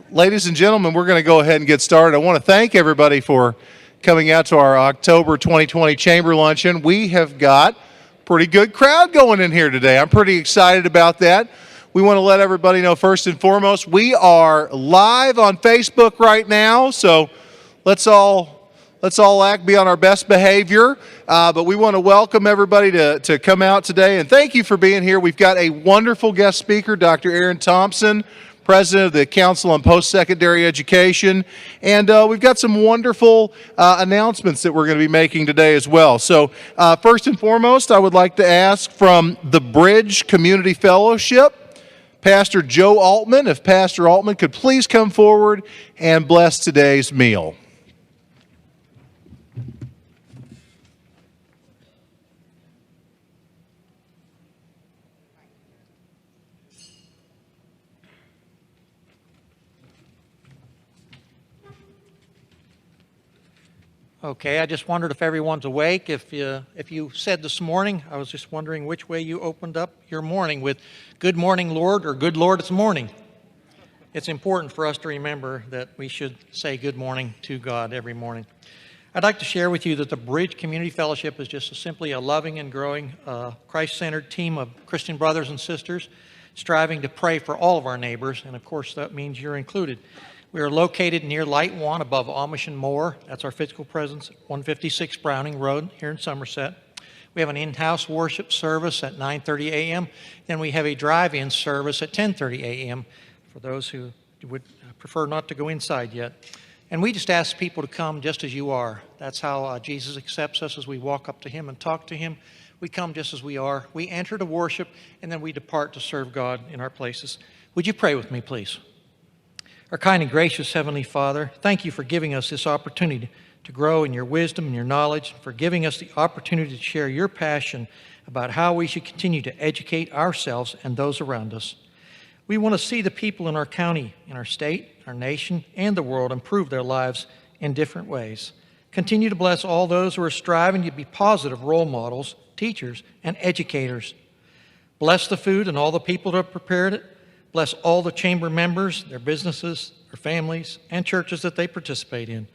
Ladies and gentlemen, we're going to go ahead and get started. I want to thank everybody for coming out to our October 2020 Chamber Luncheon. We have got a pretty good crowd going in here today. I'm pretty excited about that. We want to let everybody know first and foremost, we are live on Facebook right now, so let's all be on our best behavior. But we want to welcome everybody to come out today, and thank you for being here. We've got a wonderful guest speaker, Dr. Aaron Thompson, President of the Council on Postsecondary Education, and we've got some wonderful announcements that we're going to be making today as well. So first and foremost, I would like to ask from the Bridge Community Fellowship, Pastor Joe Altman, if Pastor Altman could please come forward and bless today's meal. Okay, I just wondered if everyone's awake. If you said this morning, I was just wondering which way you opened up your morning, with "Good morning, Lord," or "Good Lord, it's morning." It's important for us to remember that we should say good morning to God every morning. I'd like to share with you that the Bridge Community Fellowship is just simply a loving and growing Christ-centered team of Christian brothers and sisters striving to pray for all of our neighbors, and of course that means you're included. We are located near Light One above Amish and Moore. That's our physical presence at 156 Browning Road here in Somerset. We have an in-house worship service at 9:30 a.m. Then we have a drive-in service at 10:30 a.m. for those who would prefer not to go inside yet. And we just ask people to come just as you are. That's how Jesus accepts us, as we walk up to Him and talk to Him. We come just as we are. We enter to worship, and then we depart to serve God in our places. Would you pray with me, please? Our kind and gracious Heavenly Father, thank you for giving us this opportunity to grow in your wisdom and your knowledge, for giving us the opportunity to share your passion about how we should continue to educate ourselves and those around us. We want to see the people in our county, in our state, our nation, and the world improve their lives in different ways. Continue to bless all those who are striving to be positive role models, teachers, and educators. Bless the food and all the people that have prepared it. Bless all the chamber members, their businesses, their families, and churches that they participate in.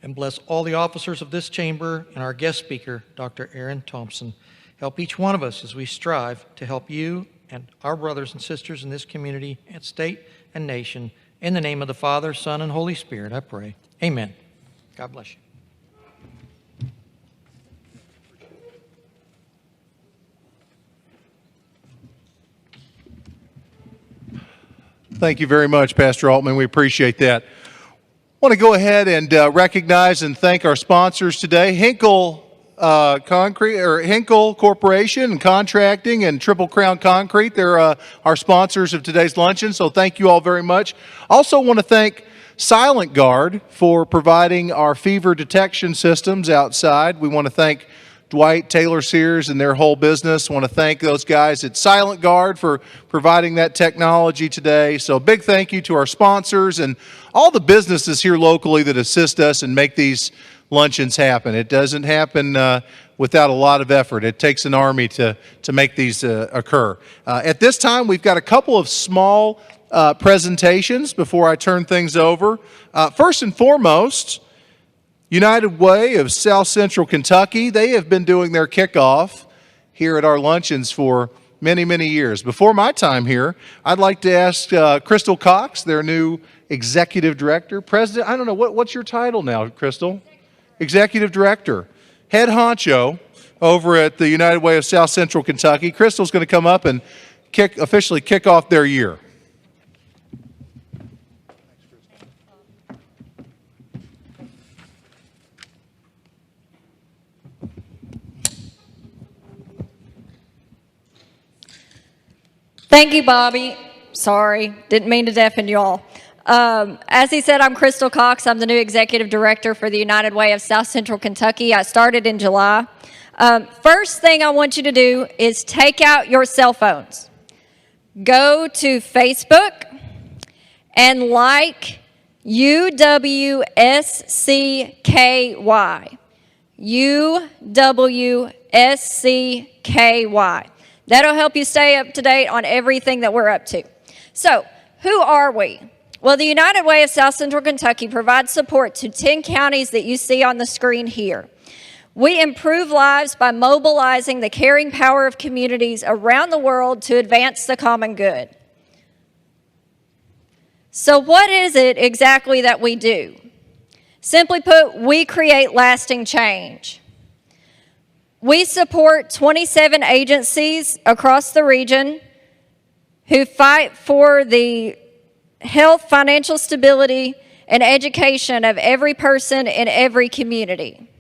And bless all the officers of this chamber and our guest speaker, Dr. Aaron Thompson. Help each one of us as we strive to help you and our brothers and sisters in this community and state and nation. In the name of the Father, Son, and Holy Spirit, I pray. Amen. God bless you. Thank you very much, Pastor Altman. We appreciate that. I want to go ahead and recognize and thank our sponsors today, Hinkle Hinkle Corporation and Contracting and Triple Crown Concrete. They're our sponsors of today's luncheon, so thank you all very much. Also want to thank Silent Guard for providing our fever detection systems outside. We want to thank Dwight, Taylor Sears, and their whole business. I want to thank those guys at Silent Guard for providing that technology today. So big thank you to our sponsors and all the businesses here locally that assist us and make these luncheons happen. It doesn't happen without a lot of effort. It takes an army to make these occur. At this time, we've got a couple of small presentations before I turn things over. First and foremost, United Way of South Central Kentucky, they have been doing their kickoff here at our luncheons for many, many years. Before my time here, I'd like to ask Crystal Cox, their new Executive Director, President, I don't know, what's your title now, Crystal? Executive Director, head honcho over at the United Way of South Central Kentucky. Crystal's going to come up and officially kick off their year. Thank you, Bobby. Sorry, didn't mean to deafen you all. As he said, I'm Crystal Cox. I'm the new Executive Director for the United Way of South Central Kentucky. I started in July. First thing I want you to do is take out your cell phones. Go to Facebook and like UWSCKY. UWSCKY. That'll help you stay up to date on everything that we're up to. So, who are we? Well, the United Way of South Central Kentucky provides support to 10 counties that you see on the screen here. We improve lives by mobilizing the caring power of communities around the world to advance the common good. So what is it exactly that we do? Simply put, we create lasting change. We support 27 agencies across the region who fight for the health, financial stability, and education of every person in every community.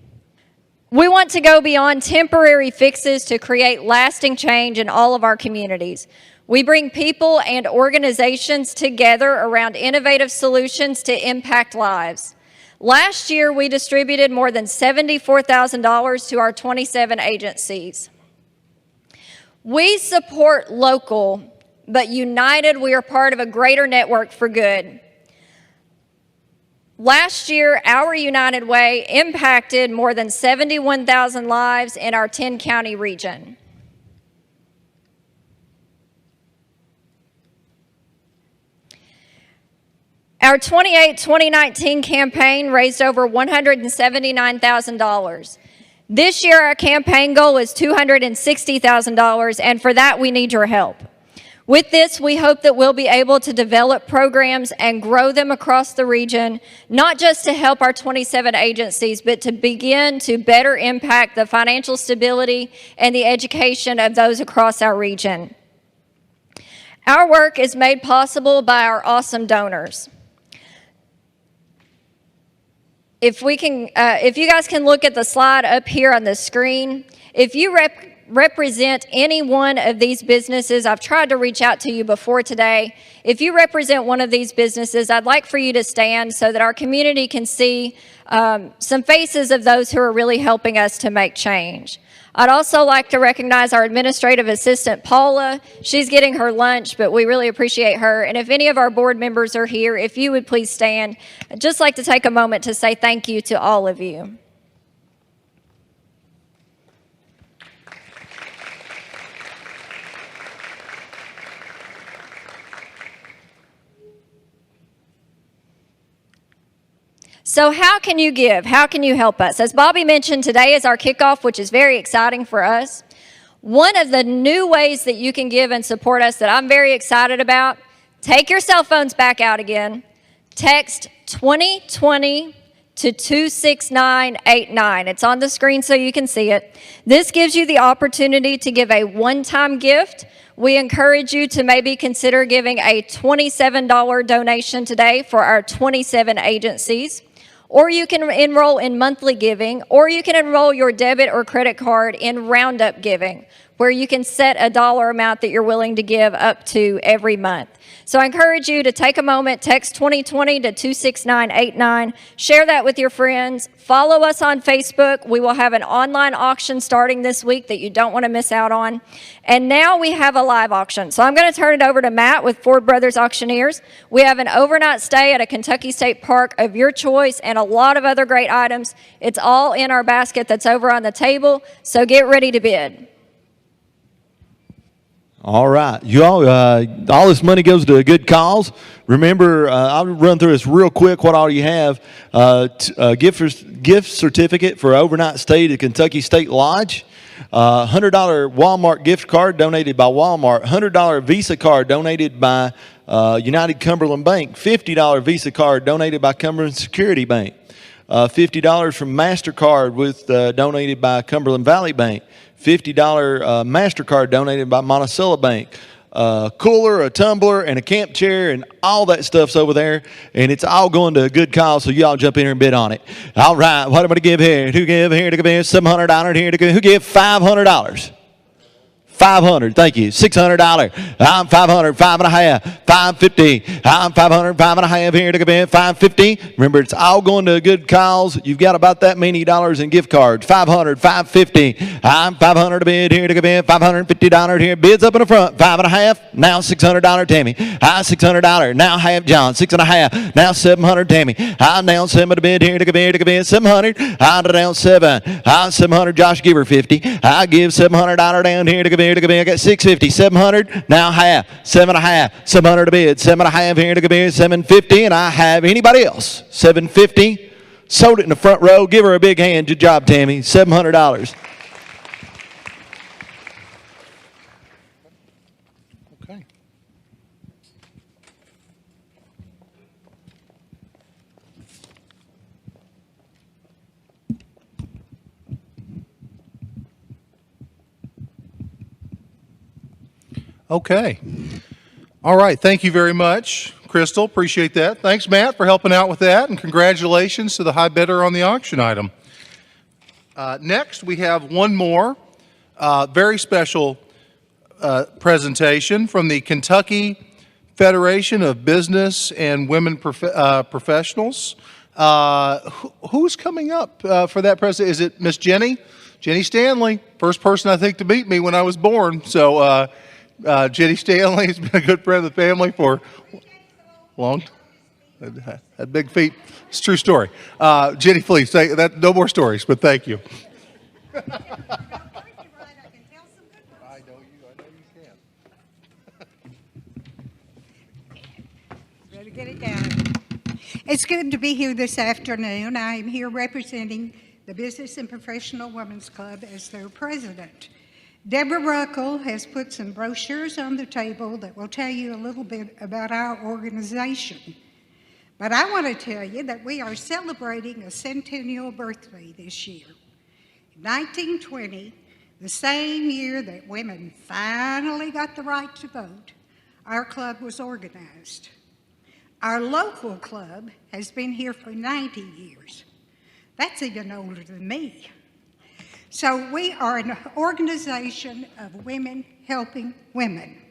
We want to go beyond temporary fixes to create lasting change in all of our communities. We bring people and organizations together around innovative solutions to impact lives. Last year, we distributed more than $74,000 to our 27 agencies. We support local, but united, we are part of a greater network for good. Last year, our United Way impacted more than 71,000 lives in our 10-county region. Our 2019 campaign raised over $179,000. This year, our campaign goal is $260,000, and for that, we need your help. With this, we hope that we'll be able to develop programs and grow them across the region, not just to help our 27 agencies, but to begin to better impact the financial stability and the education of those across our region. Our work is made possible by our awesome donors. If you guys can look at the slide up here on the screen, if you represent any one of these businesses, I've tried to reach out to you before today. If you represent one of these businesses, I'd like for you to stand so that our community can see some faces of those who are really helping us to make change. I'd also like to recognize our administrative assistant, Paula. She's getting her lunch, but we really appreciate her. And if any of our board members are here, if you would please stand. I'd just like to take a moment to say thank you to all of you. So how can you give? How can you help us? As Bobby mentioned, today is our kickoff, which is very exciting for us. One of the new ways that you can give and support us that I'm very excited about, take your cell phones back out again. Text 2020 to 26989. It's on the screen so you can see it. This gives you the opportunity to give a one-time gift. We encourage you to maybe consider giving a $27 donation today for our 27 agencies. Or you can enroll in monthly giving, or you can enroll your debit or credit card in roundup giving, where you can set a dollar amount that you're willing to give up to every month. So I encourage you to take a moment, text 2020 to 26989, share that with your friends, follow us on Facebook. We will have an online auction starting this week that you don't want to miss out on. And now we have a live auction. So I'm going to turn it over to Matt with Ford Brothers Auctioneers. We have an overnight stay at a Kentucky State Park of your choice and a lot of other great items. It's all in our basket that's over on the table, so get ready to bid. All right. You all this money goes to a good cause. Remember, I'll run through this real quick, what all you have. Gift certificate for overnight stay to Kentucky State Lodge. $100 Walmart gift card donated by Walmart. $100 Visa card donated by United Cumberland Bank. $50 Visa card donated by Cumberland Security Bank. $50 from MasterCard donated by Cumberland Valley Bank. $50 MasterCard donated by Monticello Bank. A cooler, a tumbler, and a camp chair, and all that stuff's over there, and it's all going to a good cause, so y'all jump in here and bid on it. All right, what am I going to give here? Who give here to give here? $700 here to give. Who give $500? $500, thank you. $600. I'm $500, $5.50. $550. I'm $500, $5.50 here to give in. $550. Remember, it's all going to a good cause. You've got about that many dollars in gift cards. $500, $550. I'm $500 to bid here to give in. $550 here. Bids up in the front. $5.50. Now $600, Tammy. I'm $600. Now half John. $6.50. Now $700, Tammy. I'm down $7 to bid here to give in. $700. I'm down $7. I'm $700. Josh, give her $50. I give $700 down here to give in. here to come in. I got 650, 700, now half, 7.5, 700 a bid, 7.5 here to come in, 750, and I have anybody else. 750, sold it in the front row. Give her a big hand. Good job, Tammy. $700. Okay. Okay. All right. Thank you very much, Crystal. Appreciate that. Thanks, Matt, for helping out with that, and congratulations to the high bidder on the auction item. Next, we have one more very special presentation from the Kentucky Federation of Business and Women Professionals. Who's coming up for that presentation? Is it Miss Jenny? Jenny Stanley, first person I think to meet me when I was born. So Jenny Stanley has been a good friend of the family for long. Had big feet. It's a true story. Jenny, please say that. No more stories, but thank you. I know you can. Better get it down. It's good to be here this afternoon. I am here representing the Business and Professional Women's Club as their president. Deborah Ruckle has put some brochures on the table that will tell you a little bit about our organization. But I want to tell you that we are celebrating a centennial birthday this year. In 1920, the same year that women finally got the right to vote, our club was organized. Our local club has been here for 90 years. That's even older than me. So we are an organization of women helping women.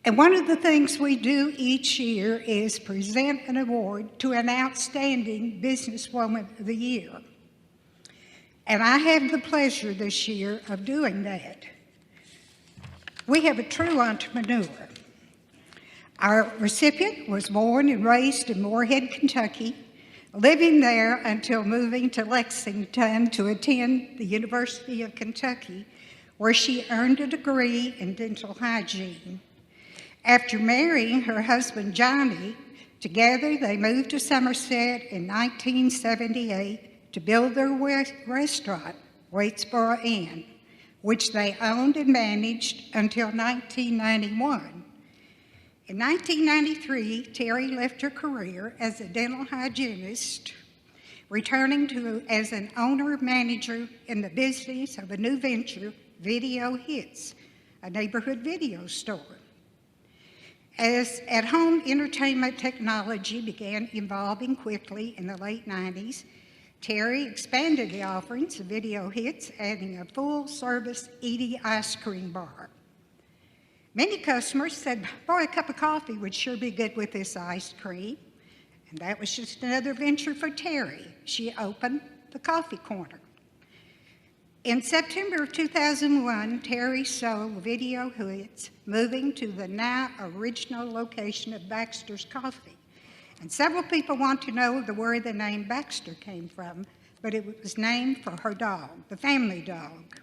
And one of the things we do each year is present an award to an outstanding businesswoman of the year. And I have the pleasure this year of doing that. We have a true entrepreneur. Our recipient was born and raised in Moorhead, Kentucky, living there until moving to Lexington to attend the University of Kentucky, where she earned a degree in dental hygiene. After marrying her husband, Johnny, together they moved to Somerset in 1978 to build their restaurant, Waitsboro Inn, which they owned and managed until 1991. In 1993, Terry left her career as a dental hygienist, returning as an owner-manager in the business of a new venture, Video Hits, a neighborhood video store. As at-home entertainment technology began evolving quickly in the late 90s, Terry expanded the offerings of Video Hits, adding a full-service Edie ice cream bar. Many customers said, boy, a cup of coffee would sure be good with this ice cream. And that was just another venture for Terry. She opened the coffee corner. In September of 2001, Terry sold Video Hits, moving to the now original location of Baxter's Coffee. And several people want to know where the name Baxter came from, but it was named for her dog, the family dog.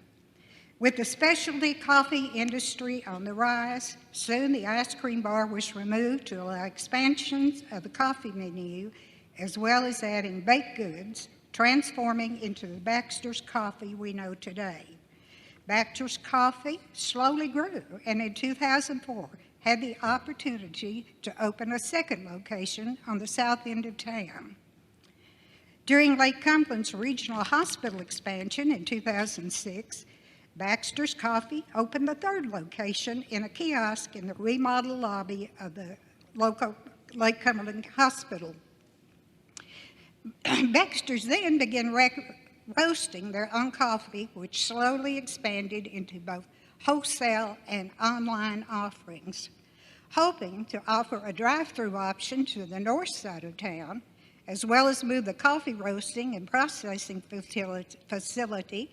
With the specialty coffee industry on the rise, soon the ice cream bar was removed to allow expansions of the coffee menu, as well as adding baked goods, transforming into the Baxter's Coffee we know today. Baxter's Coffee slowly grew, and in 2004 had the opportunity to open a second location on the south end of town. During Lake Cumberland's regional hospital expansion in 2006, Baxter's Coffee opened the third location in a kiosk in the remodeled lobby of the local Lake Cumberland Hospital. Baxter's then began roasting their own coffee, which slowly expanded into both wholesale and online offerings, hoping to offer a drive-through option to the north side of town, as well as move the coffee roasting and processing facility.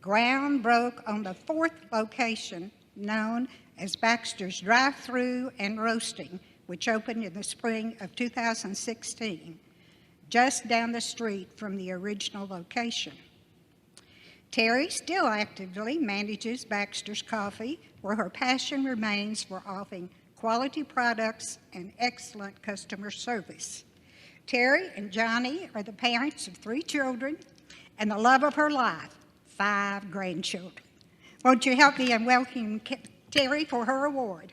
Ground broke on the fourth location, known as Baxter's Drive-Through and Roasting, which opened in the spring of 2016, just down the street from the original location. Terry still actively manages Baxter's Coffee, where her passion remains for offering quality products and excellent customer service. Terry and Johnny are the parents of 3 children and the love of her life, 5 grandchildren. Won't you help me in welcoming Terry for her award?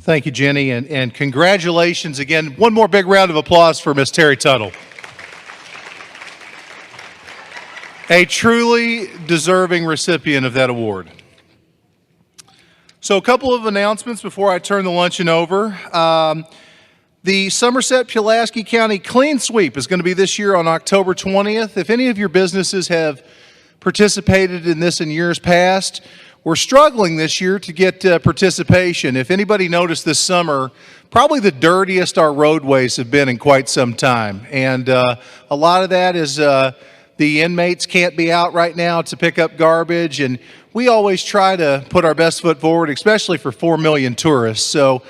Thank you, Jenny, and congratulations again. One more big round of applause for Miss Terry Tuttle. A truly deserving recipient of that award. So a couple of announcements before I turn the luncheon over. The Somerset-Pulaski County Clean Sweep is going to be this year on October 20th. If any of your businesses have participated in this in years past, we're struggling this year to get participation. If anybody noticed this summer, probably the dirtiest our roadways have been in quite some time. And a lot of that is the inmates can't be out right now to pick up garbage. And we always try to put our best foot forward, especially for 4 million tourists. So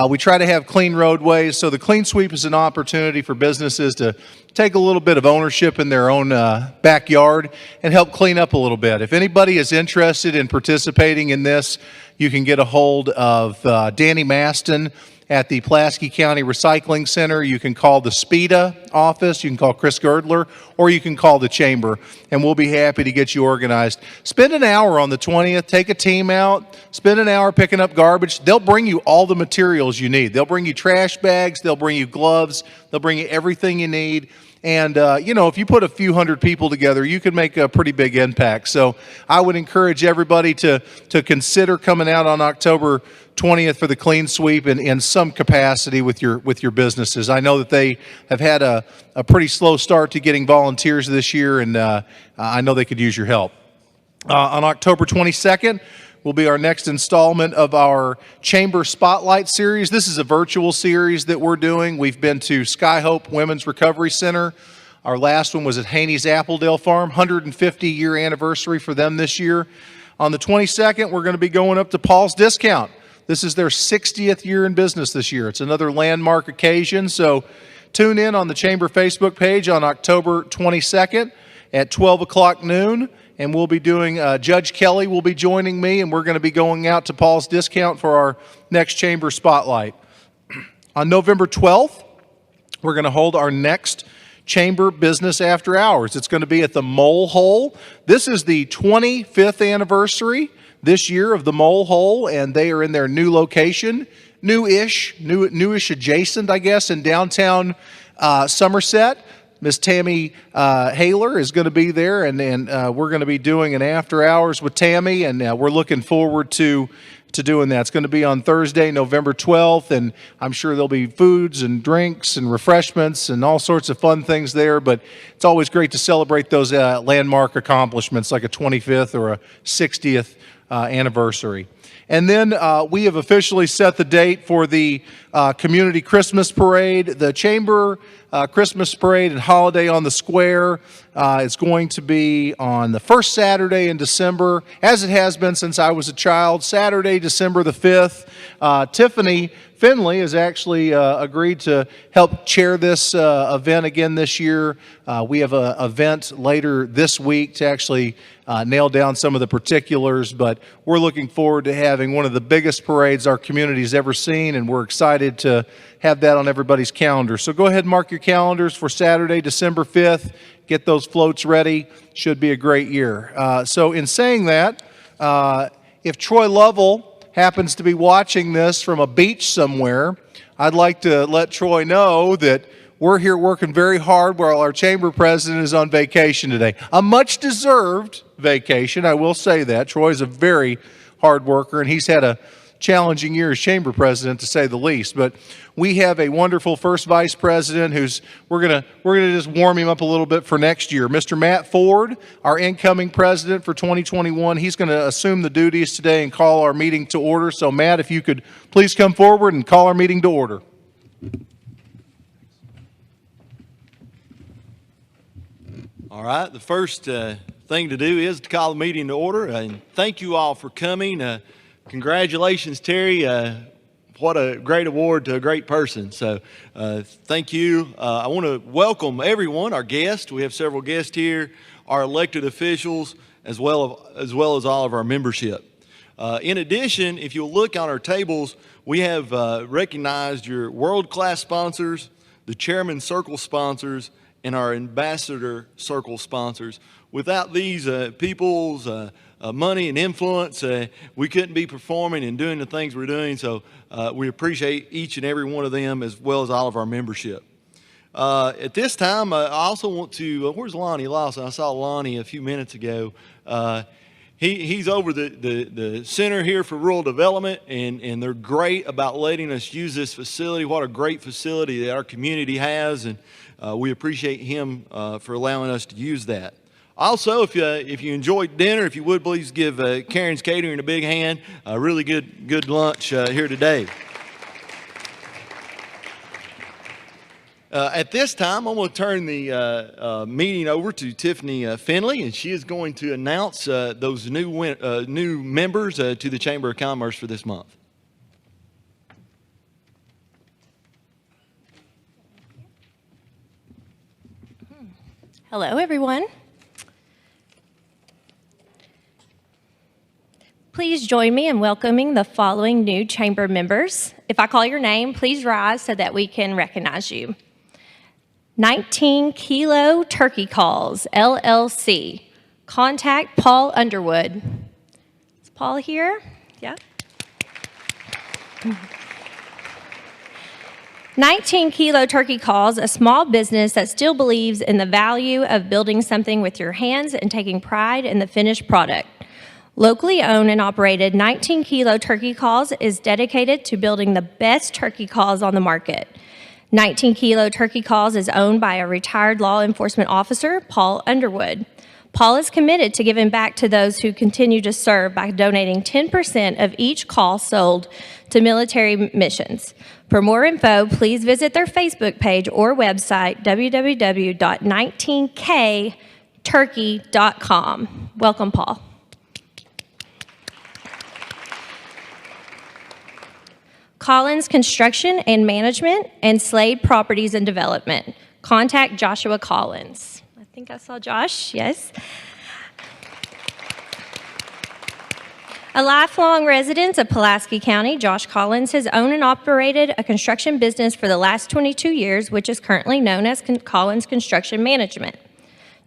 we try to have clean roadways. So the Clean Sweep is an opportunity for businesses to take a little bit of ownership in their own backyard and help clean up a little bit. If anybody is interested in participating in this, you can get a hold of Danny Maston at the Pulaski County Recycling Center. You can call the SPEDA office, you can call Chris Girdler, or you can call the Chamber, and we'll be happy to get you organized. Spend an hour on the 20th, take a team out, spend an hour picking up garbage. They'll bring you all the materials you need. They'll bring you trash bags, they'll bring you gloves, they'll bring you everything you need. And, you know, if you put a few hundred people together, you can make a pretty big impact. So I would encourage everybody to consider coming out on October 20th for the Clean Sweep in some capacity with your businesses. I know that they have had a pretty slow start to getting volunteers this year, and I know they could use your help. On October 22nd, will be our next installment of our Chamber Spotlight series. This is a virtual series that we're doing. We've been to Skyhope Women's Recovery Center. Our last one was at Haney's Appledale Farm, 150-year anniversary for them this year. On the 22nd, we're going to be going up to Paul's Discount. This is their 60th year in business this year. It's another landmark occasion, so tune in on the Chamber Facebook page on October 22nd at 12 o'clock noon. And we'll be doing, Judge Kelly will be joining me, and we're going to be going out to Paul's Discount for our next Chamber Spotlight. On November 12th, we're going to hold our next Chamber Business After Hours. It's going to be at the Mole Hole. This is the 25th anniversary this year of the Mole Hole, and they are in their new location, newish adjacent, I guess, in downtown Somerset. Miss Tammy Haler is going to be there, and we're going to be doing an after hours with Tammy, and we're looking forward to doing that. It's going to be on Thursday, November 12th, and I'm sure there'll be foods and drinks and refreshments and all sorts of fun things there, but it's always great to celebrate those landmark accomplishments like a 25th or a 60th anniversary. And then we have officially set the date for the Community Christmas Parade. The Chamber Christmas Parade and Holiday on the Square is going to be on the first Saturday in December, as it has been since I was a child, Saturday, December the 5th. Tiffany Finley has actually agreed to help chair this event again this year. We have an event later this week to actually nail down some of the particulars, but we're looking forward to having one of the biggest parades our community's ever seen, and we're excited to have that on everybody's calendar. So go ahead and mark your calendars for Saturday, December 5th. Get those floats ready. Should be a great year. So in saying that, if Troy Lovell happens to be watching this from a beach somewhere, I'd like to let Troy know that we're here working very hard while our chamber president is on vacation today. A much-deserved vacation, I will say that. Troy's a very hard worker, and he's had a challenging year as chamber president, to say the least. But we have a wonderful first vice president who's we're gonna just warm him up a little bit for next year. Mr. Matt Ford, our incoming president for 2021, he's going to assume the duties today and call our meeting to order. So Matt, if you could please come forward and call our meeting to order. All right, the first thing to do is to call the meeting to order, and thank you all for coming. Congratulations, Terry. What a great award to a great person. So thank you. I want to welcome everyone, our guests. We have several guests here, our elected officials, as well as all of our membership. In addition, if you'll look on our tables, we have recognized your world-class sponsors, the Chairman's Circle sponsors, and our Ambassador Circle sponsors. Without these people's money and influence, we couldn't be performing and doing the things we're doing. So we appreciate each and every one of them, as well as all of our membership. At this time, I also want to, where's Lonnie Lawson? I saw Lonnie a few minutes ago. He's over the Center here for Rural Development, and they're great about letting us use this facility. What a great facility that our community has, and we appreciate him for allowing us to use that. Also, if you enjoyed dinner, if you would please give Karen's Catering a big hand. A really good lunch here today. At this time, I'm going to turn the meeting over to Tiffany Finley, and she is going to announce those new members to the Chamber of Commerce for this month. Hello, everyone. Please join me in welcoming the following new chamber members. If I call your name, please rise so that we can recognize you. 19 Kilo Turkey Calls, LLC. Contact Paul Underwood. Is Paul here? Yeah. 19 Kilo Turkey Calls, a small business that still believes in the value of building something with your hands and taking pride in the finished product. Locally owned and operated, 19 Kilo Turkey Calls is dedicated to building the best turkey calls on the market. 19 Kilo Turkey Calls is owned by a retired law enforcement officer, Paul Underwood. Paul is committed to giving back to those who continue to serve by donating 10% of each call sold to military missions. For more info, please visit their Facebook page or website, www.19kturkey.com. Welcome, Paul. Collins Construction and Management and Slade Properties and Development. Contact Joshua Collins. I think I saw Josh, yes. A lifelong resident of Pulaski County, Josh Collins has owned and operated a construction business for the last 22 years, which is currently known as Collins Construction Management.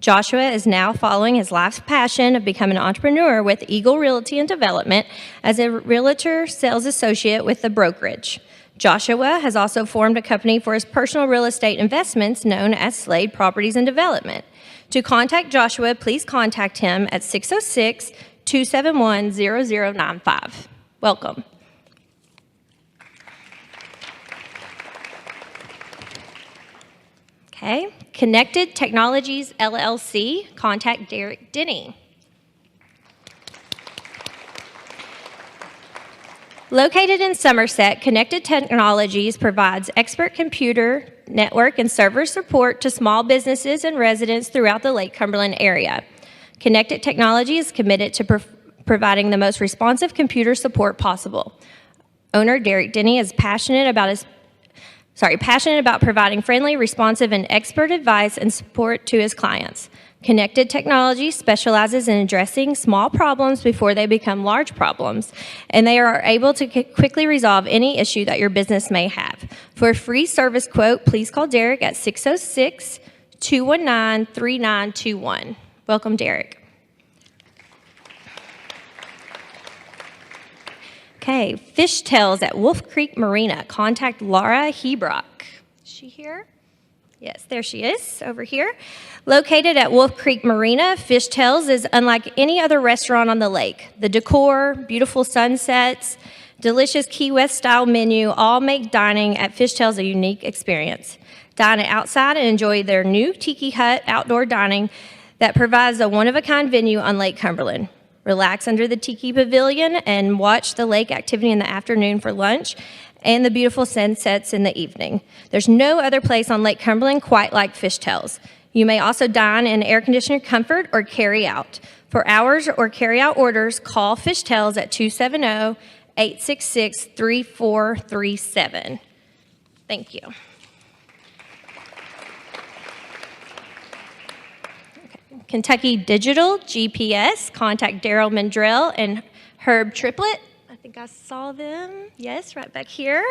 Joshua is now following his life's passion of becoming an entrepreneur with Eagle Realty and Development as a realtor sales associate with the brokerage. Joshua has also formed a company for his personal real estate investments known as Slade Properties and Development. To contact Joshua, please contact him at 606-271-0095. Welcome. Okay, Connected Technologies, LLC, contact Derek Denny. Located in Somerset, Connected Technologies provides expert computer, network, and server support to small businesses and residents throughout the Lake Cumberland area. Connected Technology is committed to providing the most responsive computer support possible. Owner Derek Denny is passionate about providing friendly, responsive, and expert advice and support to his clients. Connected Technology specializes in addressing small problems before they become large problems, and they are able to quickly resolve any issue that your business may have. For a free service quote, please call Derek at 606-219-3921. Welcome, Derek. Okay, Fishtails at Wolf Creek Marina. Contact Laura Hebrock. Is she here? Yes, there she is over here. Located at Wolf Creek Marina, Fishtails is unlike any other restaurant on the lake. The decor, beautiful sunsets, delicious Key West style menu all make dining at Fishtails a unique experience. Dine outside and enjoy their new Tiki Hut outdoor dining that provides a one-of-a-kind venue on Lake Cumberland. Relax under the Tiki Pavilion and watch the lake activity in the afternoon for lunch and the beautiful sunsets in the evening. There's no other place on Lake Cumberland quite like Fishtails. You may also dine in air-conditioned comfort or carry out. For hours or carry-out orders, call Fishtails at 270-866-3437. Thank you. Kentucky Digital GPS, contact Daryl Mandrell and Herb Triplett. I think I saw them. Yes, right back here.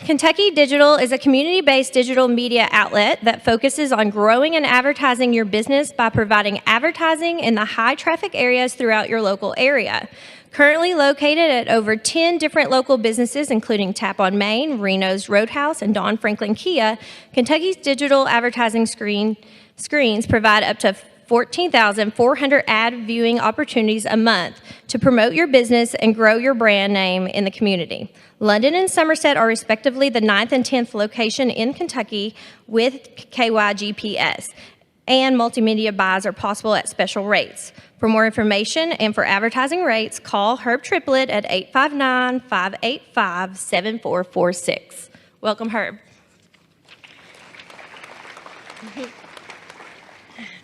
Kentucky Digital is a community-based digital media outlet that focuses on growing and advertising your business by providing advertising in the high-traffic areas throughout your local area. Currently located at over 10 different local businesses, including Tap on Main, Reno's Roadhouse, and Don Franklin Kia, Kentucky's digital advertising screens provide up to 14,400 ad viewing opportunities a month to promote your business and grow your brand name in the community. London and Somerset are respectively the 9th and 10th location in Kentucky with KYGPS, and multimedia buys are possible at special rates. For more information and for advertising rates, call Herb Triplett at 859-585-7446. Welcome, Herb.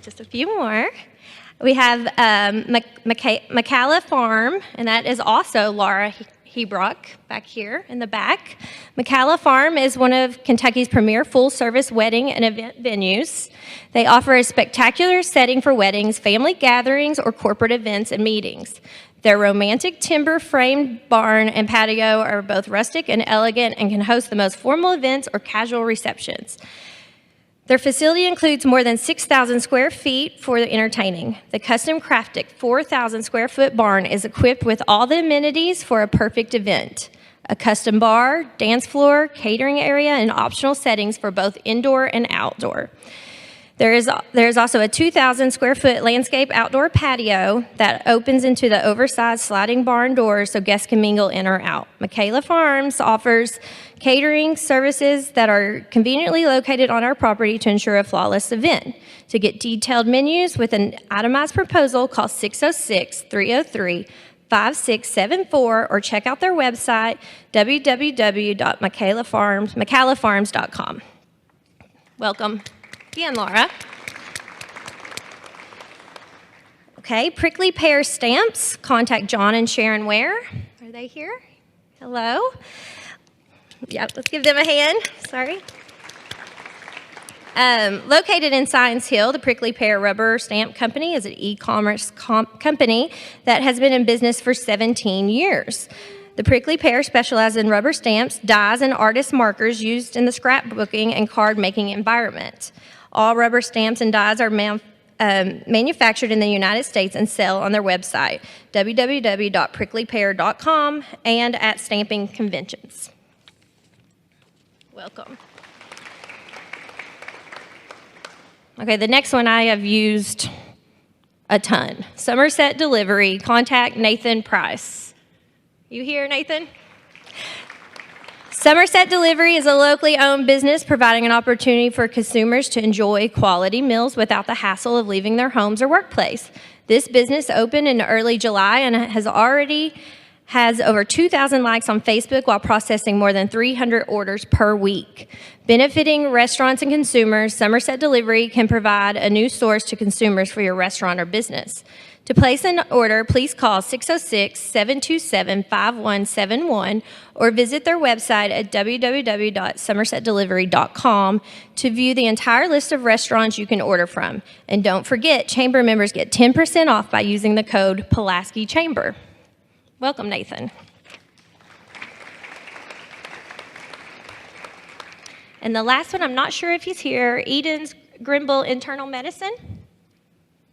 Just a few more. We have McCalla Farm, and that is also Laura Hebrock back here in the back. McCalla Farm is one of Kentucky's premier full-service wedding and event venues. They offer a spectacular setting for weddings, family gatherings, or corporate events and meetings. Their romantic timber-framed barn and patio are both rustic and elegant and can host the most formal events or casual receptions. Their facility includes more than 6,000 square feet for the entertaining. The custom-crafted 4,000 square foot barn is equipped with all the amenities for a perfect event: a custom bar, dance floor, catering area, and optional settings for both indoor and outdoor. There is also a 2,000 square foot landscape outdoor patio that opens into the oversized sliding barn doors so guests can mingle in or out. McCalla Farms offers catering services that are conveniently located on our property to ensure a flawless event. To get detailed menus with an itemized proposal, call 606-303-5674 or check out their website, www.mccallafarms.com. Welcome again, Laura. Okay, Prickly Pear Stamps. Contact John and Sharon Ware. Are they here? Hello. Yep, let's give them a hand. Sorry. Located in Science Hill, the Prickly Pear Rubber Stamp Company is an e-commerce company that has been in business for 17 years. The Prickly Pear specializes in rubber stamps, dies, and artist markers used in the scrapbooking and card-making environment. All rubber stamps and dies are manufactured in the United States and sell on their website, www.pricklypear.com, and at stamping conventions. Welcome. Okay, the next one I have used a ton. Somerset Delivery. Contact Nathan Price. You here, Nathan? Somerset Delivery is a locally owned business providing an opportunity for consumers to enjoy quality meals without the hassle of leaving their homes or workplace. This business opened in early July and has over 2,000 likes on Facebook while processing more than 300 orders per week. Benefiting restaurants and consumers, Somerset Delivery can provide a new source to consumers for your restaurant or business. To place an order, please call 606-727-5171 or visit their website at www.somersetdelivery.com to view the entire list of restaurants you can order from. And don't forget, Chamber members get 10% off by using the code Pulaski Chamber. Welcome, Nathan. And the last one, I'm not sure if he's here, Eden's Grimble Internal Medicine.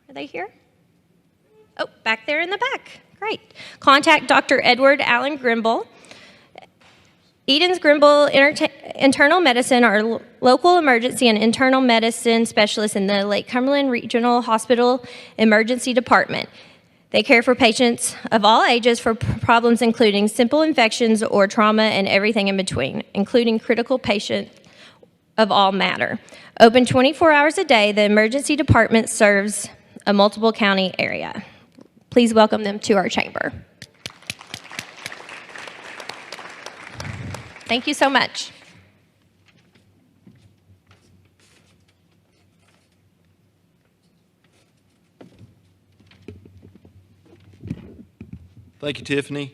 Are they here? Oh, back there in the back. Great. Contact Dr. Edward Allen Grimble Edens Grimble Internal Medicine are local emergency and internal medicine specialists in the Lake Cumberland Regional Hospital Emergency Department. They care for patients of all ages for problems including simple infections or trauma and everything in between, including critical patients of all matter. Open 24 hours a day, the emergency department serves a multiple county area. Please welcome them to our chamber. Thank you so much. Thank you, Tiffany.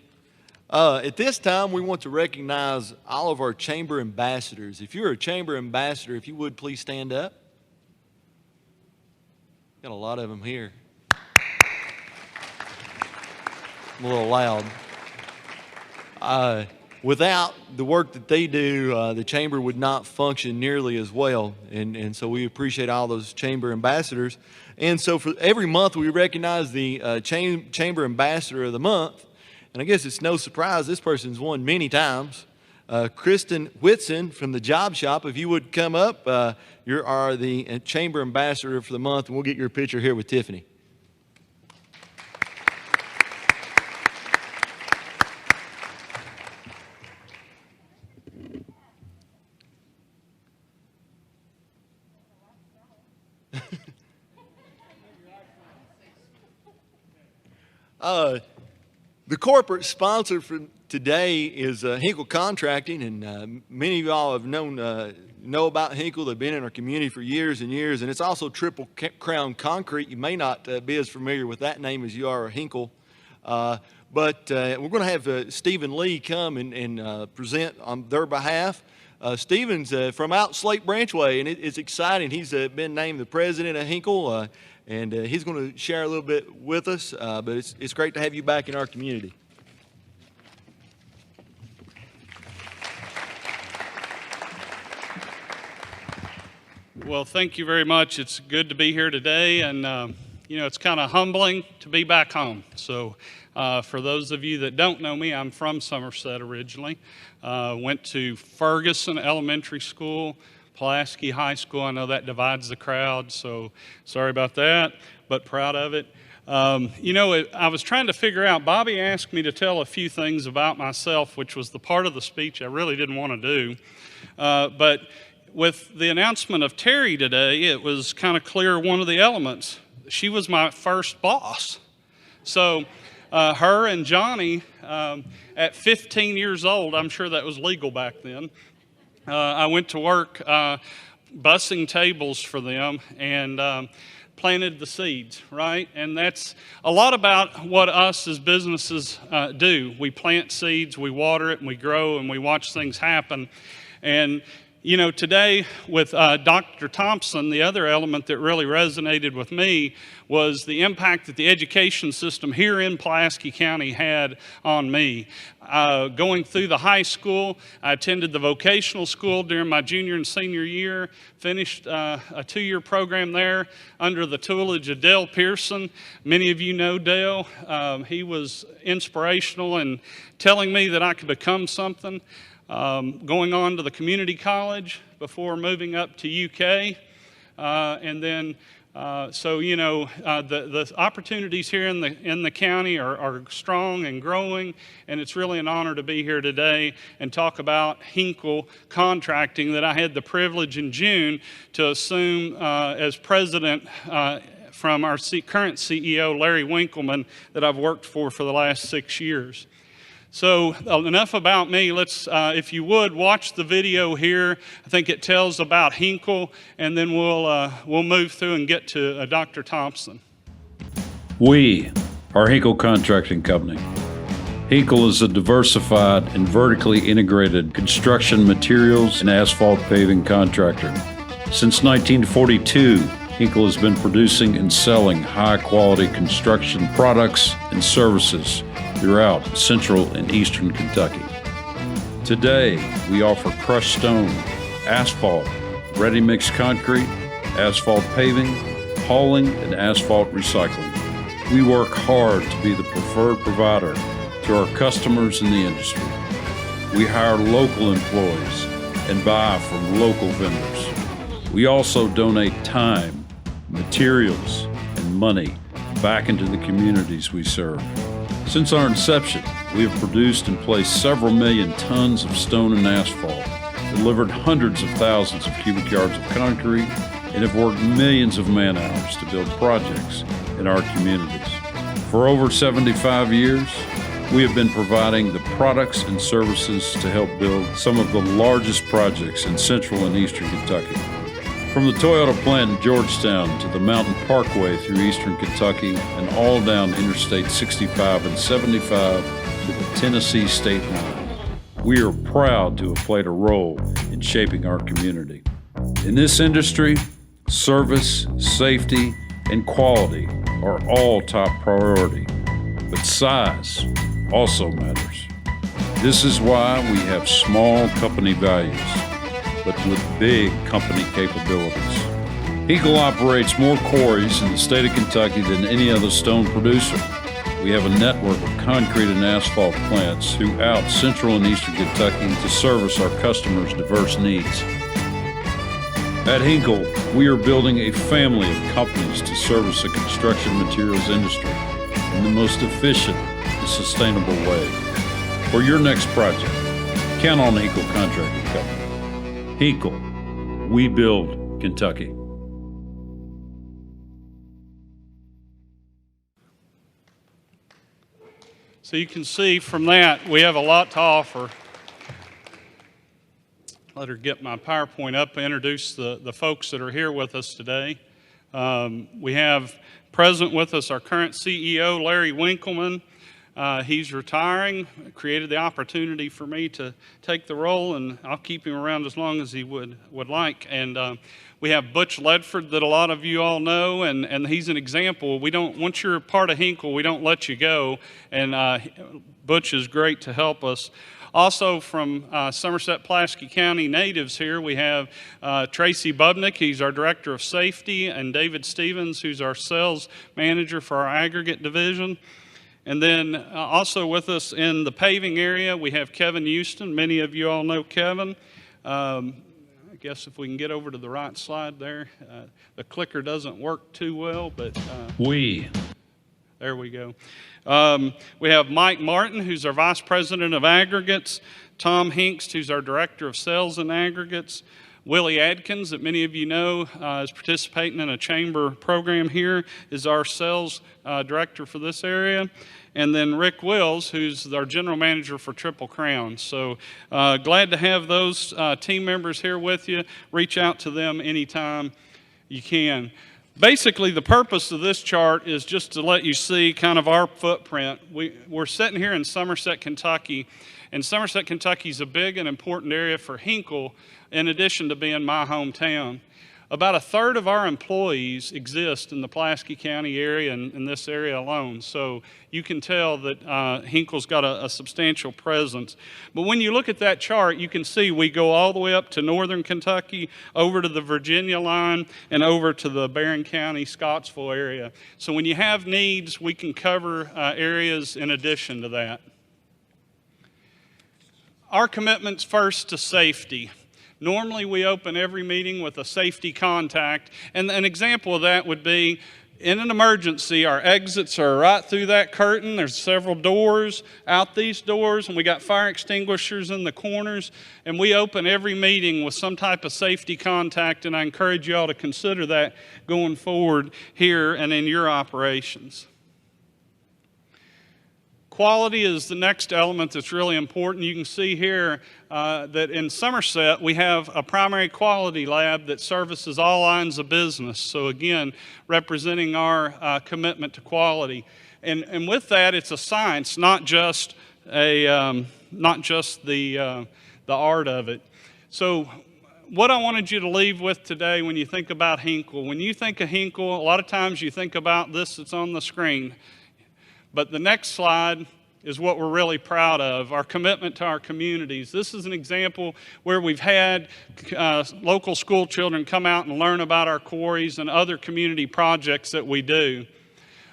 At this time, we want to recognize all of our chamber ambassadors. If you're a chamber ambassador, if you would please stand up. Got a lot of them here. I'm a little loud. Without the work that they do, the chamber would not function nearly as well. And so we appreciate all those chamber ambassadors. And so for every month, we recognize the chamber ambassador of the month. And I guess it's no surprise this person's won many times. Kristen Whitson from the Job Shop, if you would come up, you are the chamber ambassador for the month, and we'll get your picture here with Tiffany. The corporate sponsor for today is Hinkle Contracting, and many of y'all have know about Hinkle. They've been in our community for years and years, and it's also Triple Crown Concrete. You may not be as familiar with that name as you are Hinkle, but we're going to have Stephen Lee come and present on their behalf. Stephen's from out Slate Branchway, and it's exciting. He's been named the president of Hinkle, and he's going to share a little bit with us, but it's great to have you back in our community. Well, thank you very much. It's good to be here today, and you know, it's kind of humbling to be back home. So for those of you that don't know me, I'm from Somerset originally. Went to Ferguson Elementary School, Pulaski High School. I know that divides the crowd, so sorry about that, but proud of it. You know, I was trying to figure out, Bobby asked me to tell a few things about myself, which was the part of the speech I really didn't want to do. But with the announcement of Terry today, it was kind of clear one of the elements. She was my first boss. So her and Johnny, at 15 years old, I'm sure that was legal back then, I went to work bussing tables for them and planted the seeds, right? And that's a lot about what us as businesses do. We plant seeds, we water it, and we grow, and we watch things happen. And you know, today with Dr. Thompson, the other element that really resonated with me was the impact that the education system here in Pulaski County had on me. Going through the high school, I attended the vocational school during my junior and senior year, finished a 2-year program there under the tutelage of Dale Pearson. Many of you know Dale. He was inspirational in telling me that I could become something. Going on to the community college before moving up to UK. And then, so, you know, the opportunities here in the county are strong and growing, and it's really an honor to be here today and talk about Hinkle Contracting that I had the privilege in June to assume as president from our current CEO, Larry Winkleman, that I've worked for the last 6 years. So enough about me. Let's, if you would, watch the video here. I think it tells about Hinkle, and then we'll move through and get to Dr. Thompson. We are Hinkle Contracting Company. Hinkle is a diversified and vertically integrated construction materials and asphalt paving contractor. Since 1942, Hinkle has been producing and selling high-quality construction products and services throughout central and eastern Kentucky. Today, we offer crushed stone, asphalt, ready-mix concrete, asphalt paving, hauling, and asphalt recycling. We work hard to be the preferred provider to our customers in the industry. We hire local employees and buy from local vendors. We also donate time, materials, and money back into the communities we serve. Since our inception, we have produced and placed several million tons of stone and asphalt, delivered hundreds of thousands of cubic yards of concrete, and have worked millions of man-hours to build projects in our communities. For over 75 years, we have been providing the products and services to help build some of the largest projects in central and eastern Kentucky. From the Toyota plant in Georgetown to the Mountain Parkway through eastern Kentucky and all down Interstate 65 and 75 to the Tennessee state line, we are proud to have played a role in shaping our community. In this industry, service, safety, and quality are all top priority, but size also matters. This is why we have small company values, but with big company capabilities. Hinkle operates more quarries in the state of Kentucky than any other stone producer. We have a network of concrete and asphalt plants throughout central and eastern Kentucky to service our customers' diverse needs. At Hinkle, we are building a family of companies to service the construction materials industry in the most efficient and sustainable way. For your next project, count on Hinkle Contracting Company. Hinkle, we build Kentucky. So you can see from that, we have a lot to offer. Let her get my PowerPoint up and introduce the folks that are here with us today. We have present with us our current CEO, Larry Winkleman. He's retiring, created the opportunity for me to take the role, and I'll keep him around as long as he would like. And we have Butch Ledford that a lot of you all know, and he's an example. Once you're a part of Hinkle, we don't let you go, and Butch is great to help us. Also from Somerset-Pulaski County natives here, we have Tracy Bubnick, he's our Director of Safety, and David Stevens, who's our Sales Manager for our aggregate division. And then also with us in the paving area, we have Kevin Houston. Many of you all know Kevin. I guess if we can get over to the right slide there. The clicker doesn't work too well, but... There we go. We have Mike Martin, who's our Vice President of Aggregates, Tom Hinkst, who's our Director of Sales and Aggregates, Willie Adkins, that many of you know is participating in a chamber program here, is our Sales Director for this area, and then Rick Wills, who's our General Manager for Triple Crown. So glad to have those team members here with you. Reach out to them anytime you can. Basically, the purpose of this chart is just to let you see kind of our footprint. We're sitting here in Somerset, Kentucky, and Somerset, Kentucky is a big and important area for Hinkle, in addition to being my hometown. About a third of our employees exist in the Pulaski County area and in this area alone. So you can tell that Hinkle's got a substantial presence. But when you look at that chart, you can see we go all the way up to northern Kentucky, over to the Virginia line, and over to the Barron County, Scottsville area. So when you have needs, we can cover areas in addition to that. Our commitment's first to safety. Normally, we open every meeting with a safety contact, and an example of that would be in an emergency, our exits are right through that curtain. There's several doors out these doors, and we got fire extinguishers in the corners, and we open every meeting with some type of safety contact, and I encourage you all to consider that going forward here and in your operations. Quality is the next element that's really important. You can see here that in Somerset, we have a primary quality lab that services all lines of business. So again, representing our commitment to quality. And with that, it's a science, not just the art of it. So what I wanted you to leave with today when you think about Hinkle, when you think of Hinkle, a lot of times you think about this that's on the screen. But the next slide is what we're really proud of, our commitment to our communities. This is an example where we've had local school children come out and learn about our quarries and other community projects that we do.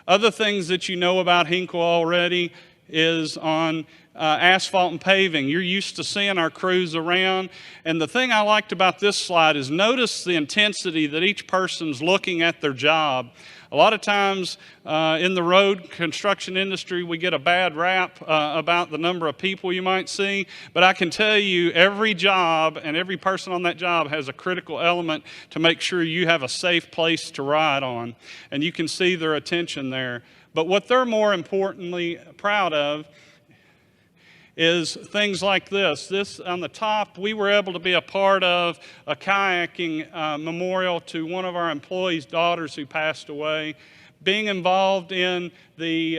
Other things that you know about Hinkle already is on asphalt and paving. You're used to seeing our crews around. And the thing I liked about this slide is notice the intensity that each person's looking at their job. A lot of times in the road construction industry, we get a bad rap about the number of people you might see. But I can tell you, every job and every person on that job has a critical element to make sure you have a safe place to ride on. And you can see their attention there. But what they're more importantly proud of is things like this. This on the top, we were able to be a part of a kayaking memorial to one of our employees' daughters who passed away. Being involved in the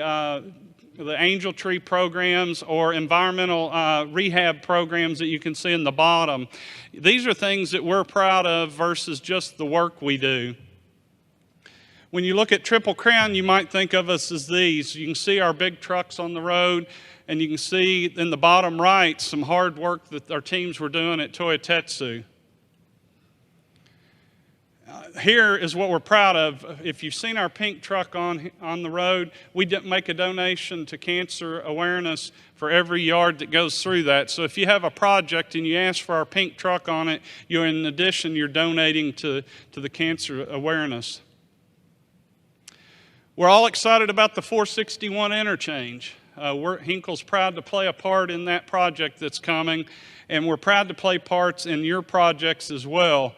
angel tree programs or environmental rehab programs that you can see in the bottom. These are things that we're proud of versus just the work we do. When you look at Triple Crown, you might think of us as these. You can see our big trucks on the road, and you can see in the bottom right some hard work that our teams were doing at Toyotetsu. Here is what we're proud of. If you've seen our pink truck on the road, we make a donation to cancer awareness for every yard that goes through that. So if you have a project and you ask for our pink truck on it, in addition, you're donating to the cancer awareness. We're all excited about the 461 interchange. Hinkle's proud to play a part in that project that's coming, and we're proud to play parts in your projects as well.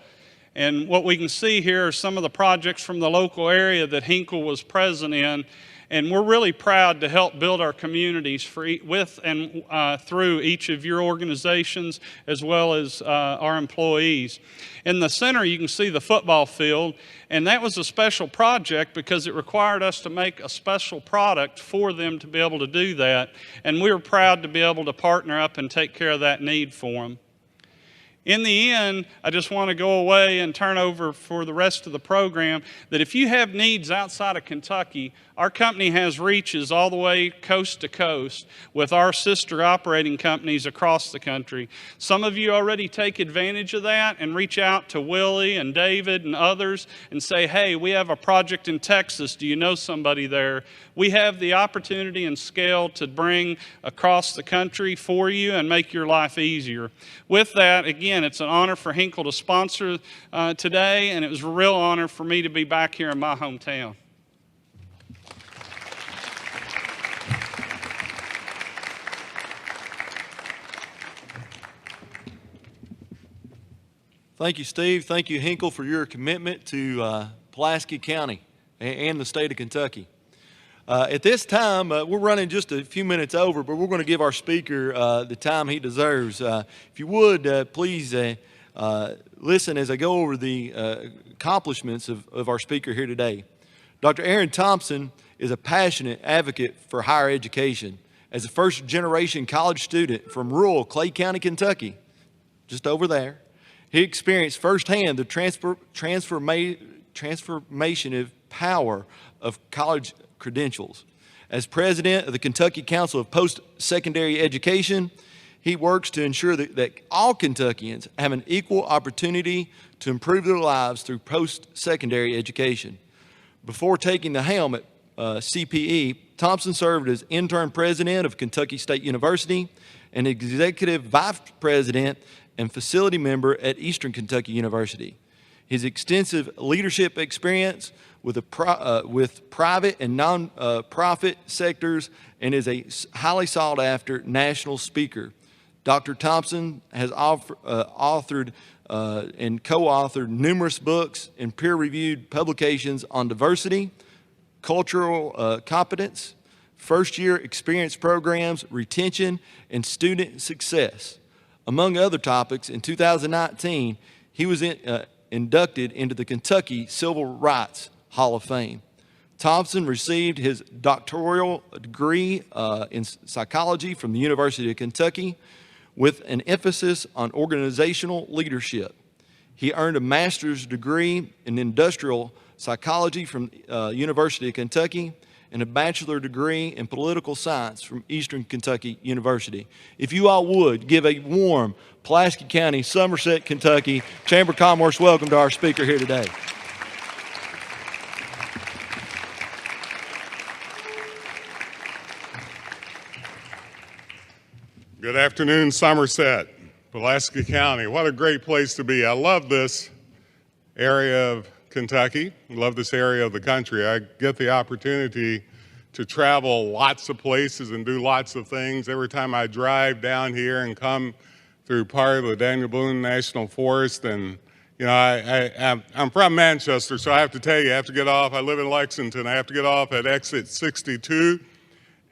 And what we can see here are some of the projects from the local area that Hinkle was present in, and we're really proud to help build our communities with and through each of your organizations as well as our employees. In the center, you can see the football field, and that was a special project because it required us to make a special product for them to be able to do that, and we were proud to be able to partner up and take care of that need for them. In the end, I just want to go away and turn over for the rest of the program that if you have needs outside of Kentucky, our company has reaches all the way coast to coast with our sister operating companies across the country. Some of you already take advantage of that and reach out to Willie and David and others and say, hey, we have a project in Texas. Do you know somebody there? We have the opportunity and scale to bring across the country for you and make your life easier. With that, again, it's an honor for Hinkle to sponsor today, and it was a real honor for me to be back here in my hometown. Thank you, Steve. Thank you, Hinkle, for your commitment to Pulaski County and the state of Kentucky. At this time, we're running just a few minutes over, but we're going to give our speaker the time he deserves. If you would, please listen as I go over the accomplishments of our speaker here today. Dr. Aaron Thompson is a passionate advocate for higher education. As a first-generation college student from rural Clay County, Kentucky, just over there, he experienced firsthand the transformative power of college credentials. As president of the Kentucky Council of Postsecondary Education, he works to ensure that all Kentuckians have an equal opportunity to improve their lives through post-secondary education. Before taking the helm at CPE, Thompson served as interim president of Kentucky State University and executive vice president and facility member at Eastern Kentucky University. His extensive leadership experience with private and non-profit sectors and is a highly sought-after national speaker. Dr. Thompson has authored and co-authored numerous books and peer-reviewed publications on diversity, cultural competence, first-year experience programs, retention, and student success. Among other topics, in 2019, he was inducted into the Kentucky Civil Rights Hall of Fame. Thompson received his doctoral degree in psychology from the University of Kentucky with an emphasis on organizational leadership. He earned a master's degree in industrial psychology from University of Kentucky and a bachelor degree in political science from Eastern Kentucky University. If you all would, give a warm Pulaski County, Somerset, Kentucky Chamber of Commerce welcome to our speaker here today. afternoon, Somerset, Pulaski County. What a great place to be. I love this area of Kentucky. I love this area of the country. I get the opportunity to travel lots of places and do lots of things. Every time I drive down here and come through part of the Daniel Boone National Forest, and you know, I'm from Manchester, so I have to tell you, I have to get off. I live in Lexington. I have to get off at exit 62.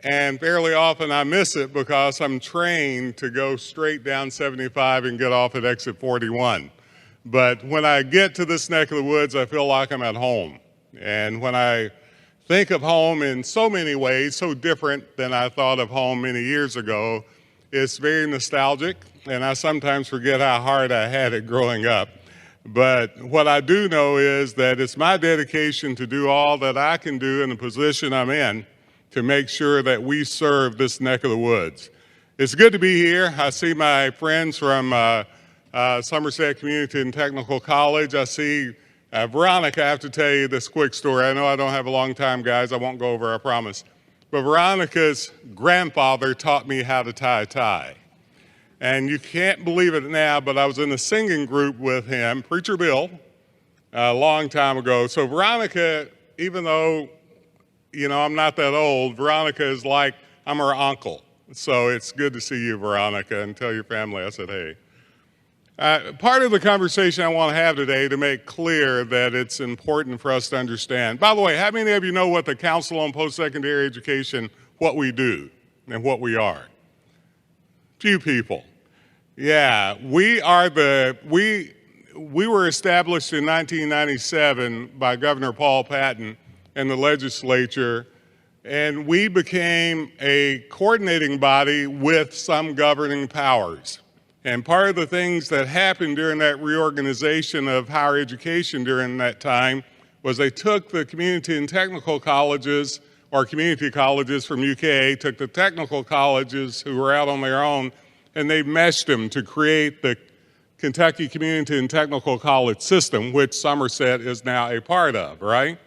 And fairly often I miss it because I'm trained to go straight down 75 and get off at exit 41. But when I get to this neck of the woods, I feel like I'm at home. And when I think of home in so many ways, so different than I thought of home many years ago, it's very nostalgic, and I sometimes forget how hard I had it growing up. But what I do know is that it's my dedication to do all that I can do in the position I'm in to make sure that we serve this neck of the woods. It's good to be here. I see my friends from Somerset Community and Technical College. I see Veronica. I have to tell you this quick story. I know I don't have a long time, guys. I won't go over, I promise. But Veronica's grandfather taught me how to tie a tie. And you can't believe it now, but I was in a singing group with him, Preacher Bill, a long time ago. So Veronica, even though you know, I'm not that old, Veronica is like, I'm her uncle. So it's good to see you, Veronica, and tell your family I said, hey. Part of the conversation I want to have today to make clear that it's important for us to understand. By the way, how many of you know what the Council on Postsecondary Education, what we do and what we are? Few people. Yeah, we were established in 1997 by Governor Paul Patton and the legislature, and we became a coordinating body with some governing powers. And part of the things that happened during that reorganization of higher education during that time was they took the community and technical colleges, or community colleges from UK, took the technical colleges who were out on their own, and they meshed them to create the Kentucky Community and Technical College system, which Somerset is now a part of, right?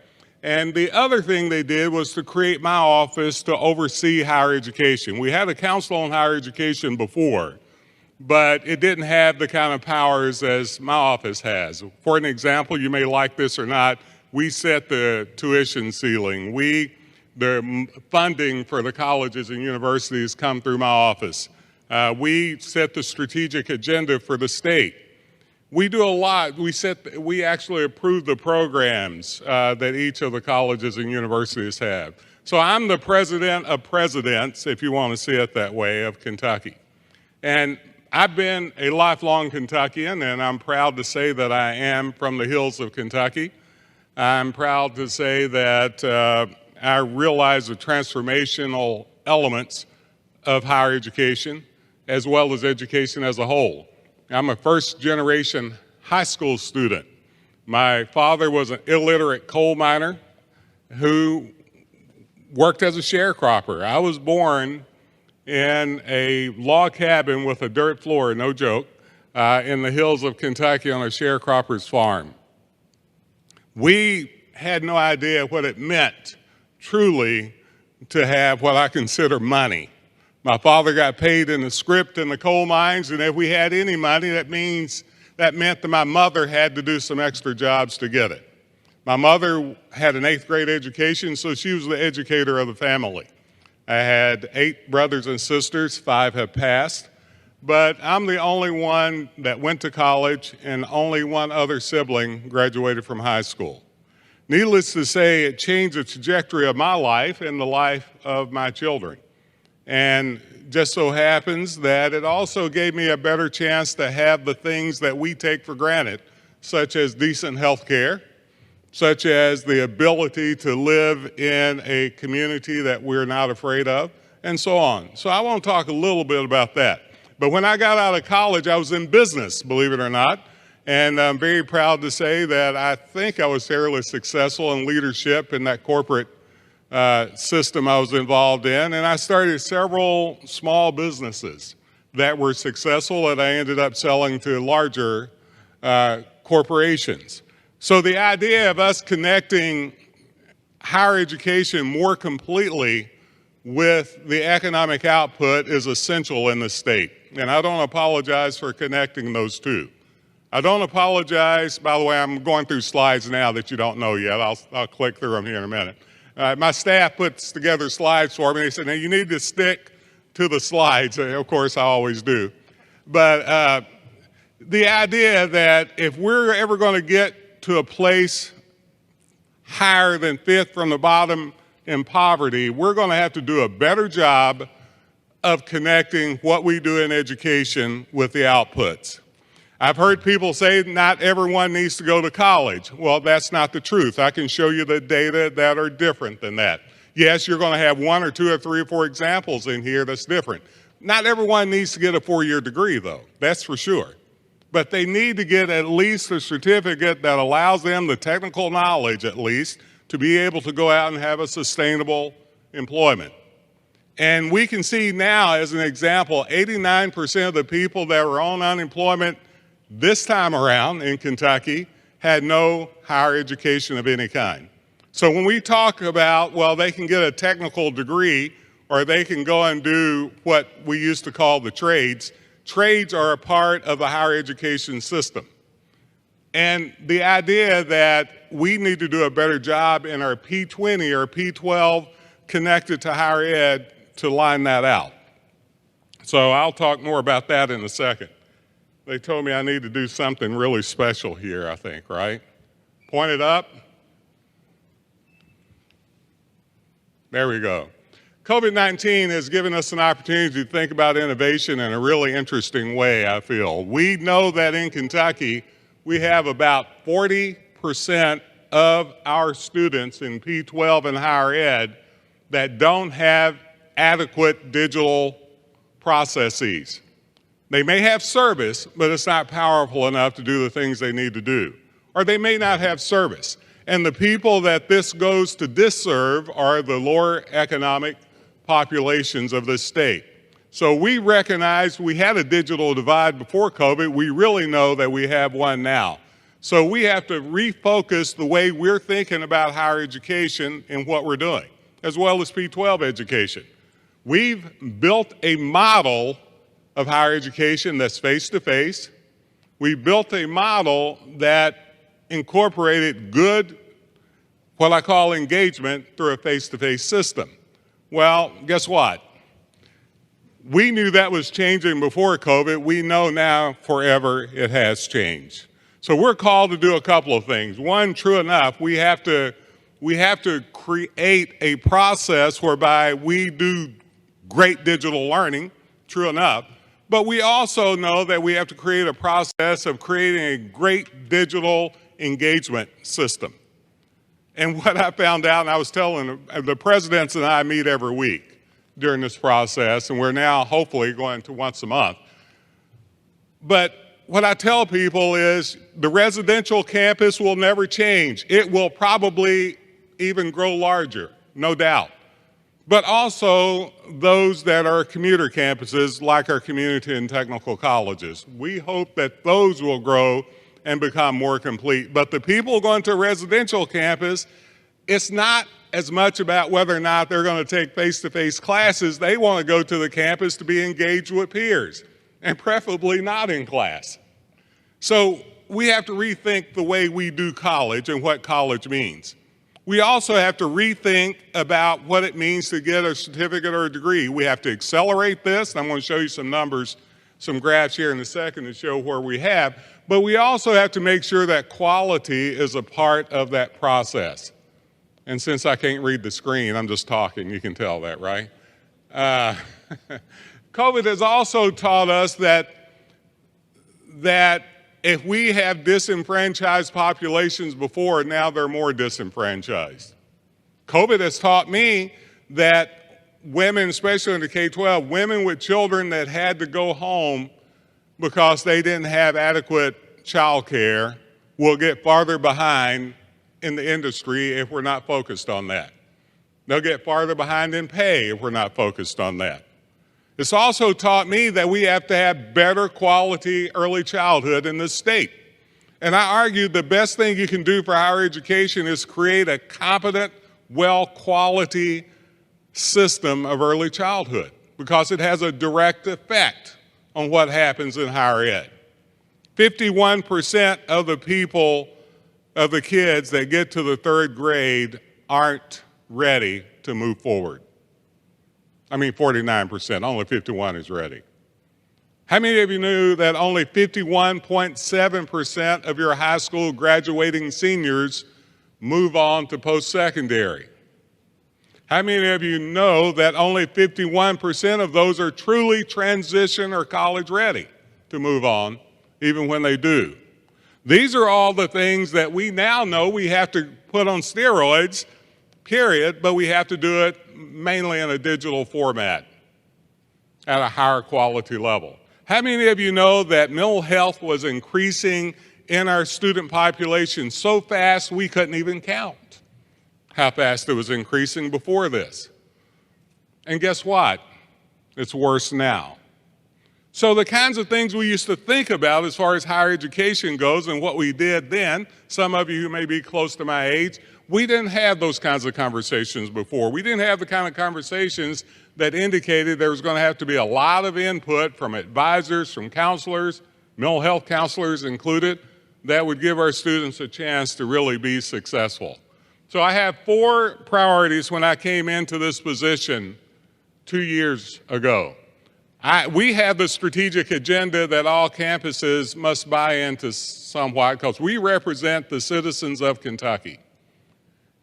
And the other thing they did was to create my office to oversee higher education. We had a council on higher education before, but it didn't have the kind of powers as my office has. For an example, you may like this or not, we set the tuition ceiling. The funding for the colleges and universities come through my office. We set the strategic agenda for the state. We do a lot. We actually approve the programs that each of the colleges and universities have. So I'm the president of presidents, if you want to see it that way, of Kentucky. And I've been a lifelong Kentuckian, and I'm proud to say that I am from the hills of Kentucky. I'm proud to say that I realize the transformational elements of higher education, as well as education as a whole. I'm a first-generation high school student. My father was an illiterate coal miner who worked as a sharecropper. I was born in a log cabin with a dirt floor, no joke, in the hills of Kentucky on a sharecropper's farm. We had no idea what it meant, truly, to have what I consider money. My father got paid in the script in the coal mines, and if we had any money, that meant that my mother had to do some extra jobs to get it. My mother had an 8th grade education, so she was the educator of the family. I had 8 brothers and sisters, 5 have passed, but I'm the only one that went to college, and only one other sibling graduated from high school. Needless to say, it changed the trajectory of my life and the life of my children. And just so happens that it also gave me a better chance to have the things that we take for granted, such as decent health care, such as the ability to live in a community that we're not afraid of, and so on. So I want to talk a little bit about that. But when I got out of college, I was in business, believe it or not, and I'm very proud to say that I think I was fairly successful in leadership in that corporate system I was involved in, and I started several small businesses that were successful, and I ended up selling to larger corporations. So the idea of us connecting higher education more completely with the economic output is essential in the state. And I don't apologize for connecting those two. I don't apologize, by the way, I'm going through slides now that you don't know yet. I'll click through them here in a minute. My staff puts together slides for me. They said, now you need to stick to the slides. Of course, I always do. But the idea that if we're ever going to get to a place higher than fifth from the bottom in poverty, we're going to have to do a better job of connecting what we do in education with the outputs. I've heard people say not everyone needs to go to college. Well, that's not the truth. I can show you the data that are different than that. Yes, you're going to have one or two or three or four examples in here that's different. Not everyone needs to get a 4-year degree, though. That's for sure. But they need to get at least a certificate that allows them the technical knowledge, at least, to be able to go out and have a sustainable employment. And we can see now, as an example, 89% of the people that were on unemployment this time around in Kentucky had no higher education of any kind. So when we talk about, well, they can get a technical degree or they can go and do what we used to call the trades, trades are a part of the higher education system. And the idea that we need to do a better job in our P20 or P12 connected to higher ed to line that out. So I'll talk more about that in a second. They told me I need to do something really special here, I think, right? Point it up. There we go. COVID-19 has given us an opportunity to think about innovation in a really interesting way, I feel. We know that in Kentucky, we have about 40% of our students in P12 and higher ed that don't have adequate digital processes. They may have service, but it's not powerful enough to do the things they need to do. Or they may not have service. And the people that this goes to disserve are the lower economic populations of this state. So we recognize we had a digital divide before COVID. We really know that we have one now. So we have to refocus the way we're thinking about higher education and what we're doing, as well as P12 education. We've built a model of higher education that's face-to-face. We built a model that incorporated good, what I call engagement, through a face-to-face system. Well, guess what? We knew that was changing before COVID. We know now forever it has changed. So we're called to do a couple of things. One, true enough, we have to create a process whereby we do great digital learning, true enough, but we also know that we have to create a process of creating a great digital engagement system. And what I found out, and I was telling the presidents and I meet every week during this process, and we're now hopefully going to once a month. But what I tell people is the residential campus will never change. It will probably even grow larger, no doubt. But also those that are commuter campuses like our community and technical colleges. We hope that those will grow and become more complete. But the people going to a residential campus, it's not as much about whether or not they're going to take face-to-face classes. They want to go to the campus to be engaged with peers, and preferably not in class. So we have to rethink the way we do college and what college means. We also have to rethink about what it means to get a certificate or a degree. We have to accelerate this, and I'm going to show you some numbers, some graphs here in a second to show where we have, but we also have to make sure that quality is a part of that process. And since I can't read the screen, I'm just talking, you can tell that, right? COVID has also taught us that if we have disenfranchised populations before, now they're more disenfranchised. COVID has taught me that women, especially in the K-12, women with children that had to go home because they didn't have adequate child care will get farther behind in the industry if we're not focused on that. They'll get farther behind in pay if we're not focused on that. It's also taught me that we have to have better quality early childhood in this state. And I argue the best thing you can do for higher education is create a competent, well-quality system of early childhood because it has a direct effect on what happens in higher ed. 51% of the kids that get to the third grade aren't ready to move forward. I mean 49%, only 51 is ready. How many of you knew that only 51.7% of your high school graduating seniors move on to post-secondary? How many of you know that only 51% of those are truly transition or college ready to move on, even when they do? These are all the things that we now know we have to put on steroids, period, but we have to do it mainly in a digital format at a higher quality level. How many of you know that mental health was increasing in our student population so fast we couldn't even count how fast it was increasing before this? And guess what? It's worse now. So the kinds of things we used to think about as far as higher education goes and what we did then, some of you who may be close to my age, we didn't have those kinds of conversations before. We didn't have the kind of conversations that indicated there was going to have to be a lot of input from advisors, from counselors, mental health counselors included, that would give our students a chance to really be successful. So I have 4 priorities when I came into this position 2 years ago. We have the strategic agenda that all campuses must buy into somewhat because we represent the citizens of Kentucky.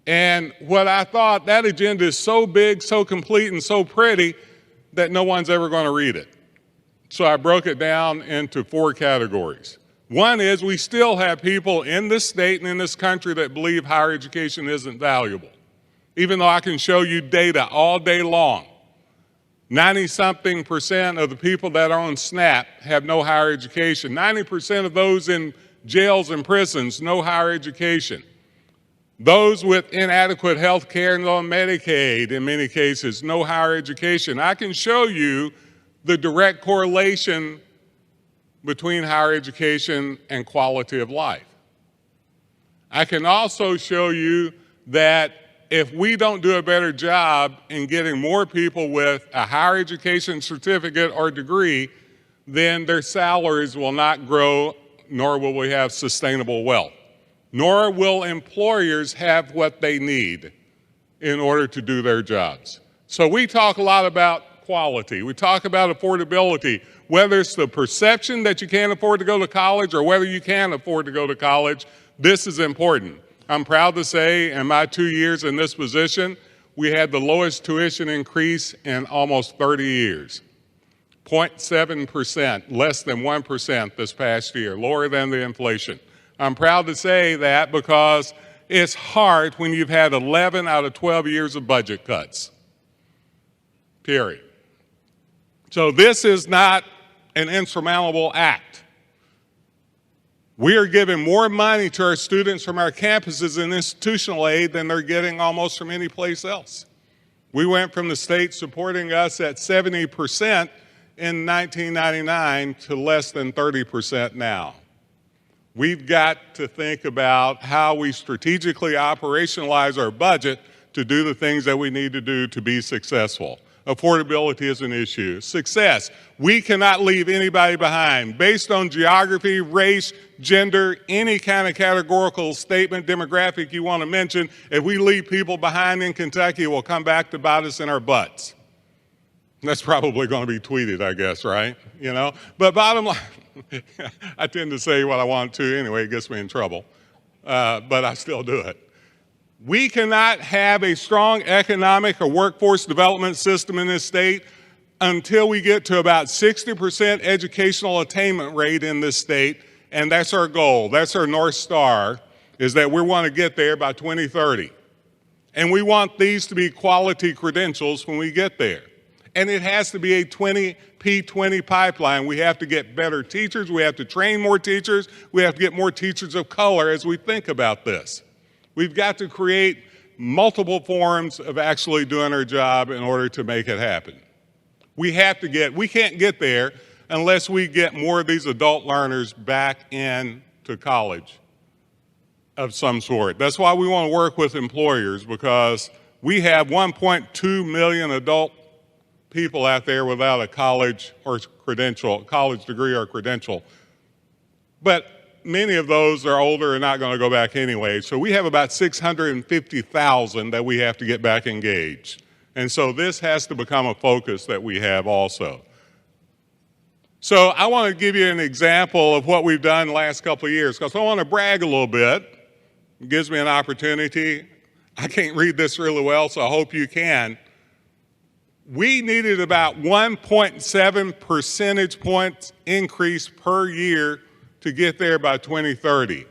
And what I thought, that agenda is so big, so complete, and so pretty that no one's ever going to read it. So I broke it down into 4 categories. One is we still have people in this state and in this country that believe higher education isn't valuable, even though I can show you data all day long. 90-something% of the people that are on SNAP have no higher education. 90% of those in jails and prisons, no higher education. Those with inadequate health care and on Medicaid, in many cases, no higher education. I can show you the direct correlation between higher education and quality of life. I can also show you that if we don't do a better job in getting more people with a higher education certificate or degree, then their salaries will not grow, nor will we have sustainable wealth. Nor will employers have what they need in order to do their jobs. So we talk a lot about quality. We talk about affordability, whether it's the perception that you can't afford to go to college or whether you can afford to go to college. This is important. I'm proud to say in my 2 years in this position, we had the lowest tuition increase in almost 30 years. 0.7%, less than 1% this past year, lower than the inflation. I'm proud to say that because it's hard when you've had 11 out of 12 years of budget cuts, period. So this is not an insurmountable act. We are giving more money to our students from our campuses in institutional aid than they're getting almost from any place else. We went from the state supporting us at 70% in 1999 to less than 30% now. We've got to think about how we strategically operationalize our budget to do the things that we need to do to be successful. Affordability is an issue. Success. We cannot leave anybody behind. Based on geography, race, gender, any kind of categorical statement, demographic you want to mention, if we leave people behind in Kentucky, it will come back to bite us in our butts. That's probably going to be tweeted, I guess, right? You know? But bottom line, I tend to say what I want to anyway, it gets me in trouble, but I still do it. We cannot have a strong economic or workforce development system in this state until we get to about 60% educational attainment rate in this state, and that's our goal. That's our North Star, is that we want to get there by 2030. And we want these to be quality credentials when we get there. And it has to be a P20 pipeline. We have to get better teachers. We have to train more teachers. We have to get more teachers of color as we think about this. We've got to create multiple forms of actually doing our job in order to make it happen. We can't get there unless we get more of these adult learners back into college of some sort. That's why we want to work with employers, because We have 1.2 million adult people out there without a college or credential, college degree or credential. But many of those are older and not going to go back anyway. So we have about 650,000 that we have to get back engaged. And so this has to become a focus that we have also. So I want to give you an example of what we've done the last couple of years, because I want to brag a little bit. It gives me an opportunity. I can't read this really well, so I hope you can. We needed about 1.7 percentage points increase per year to get there by 2030.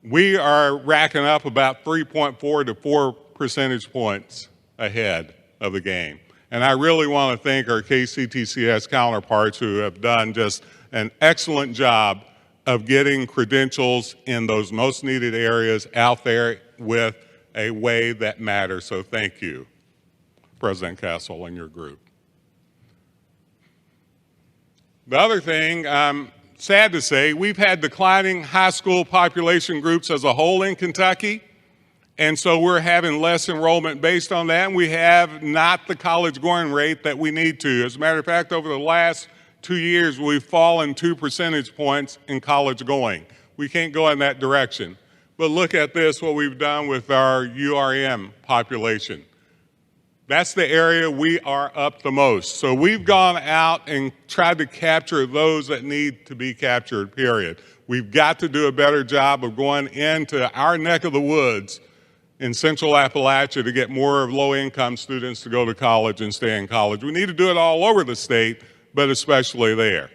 We are racking up about 3.4 to 4 percentage points ahead of the game. And I really want to thank our KCTCS counterparts who have done just an excellent job of getting credentials in those most needed areas out there with a way that matters. So thank you, President Castle and your group. The other thing, I'm sad to say, we've had declining high school population groups as a whole in Kentucky. And so we're having less enrollment based on that, and we have not the college going rate that we need to. As a matter of fact, over the last 2 years, we've fallen 2 percentage points in college going. We can't go in that direction. But look at this, what we've done with our URM population. That's the area we are up the most. So we've gone out and tried to capture those that need to be captured, period. We've got to do a better job of going into our neck of the woods in Central Appalachia to get more of low-income students to go to college and stay in college. We need to do it all over the state, but especially there.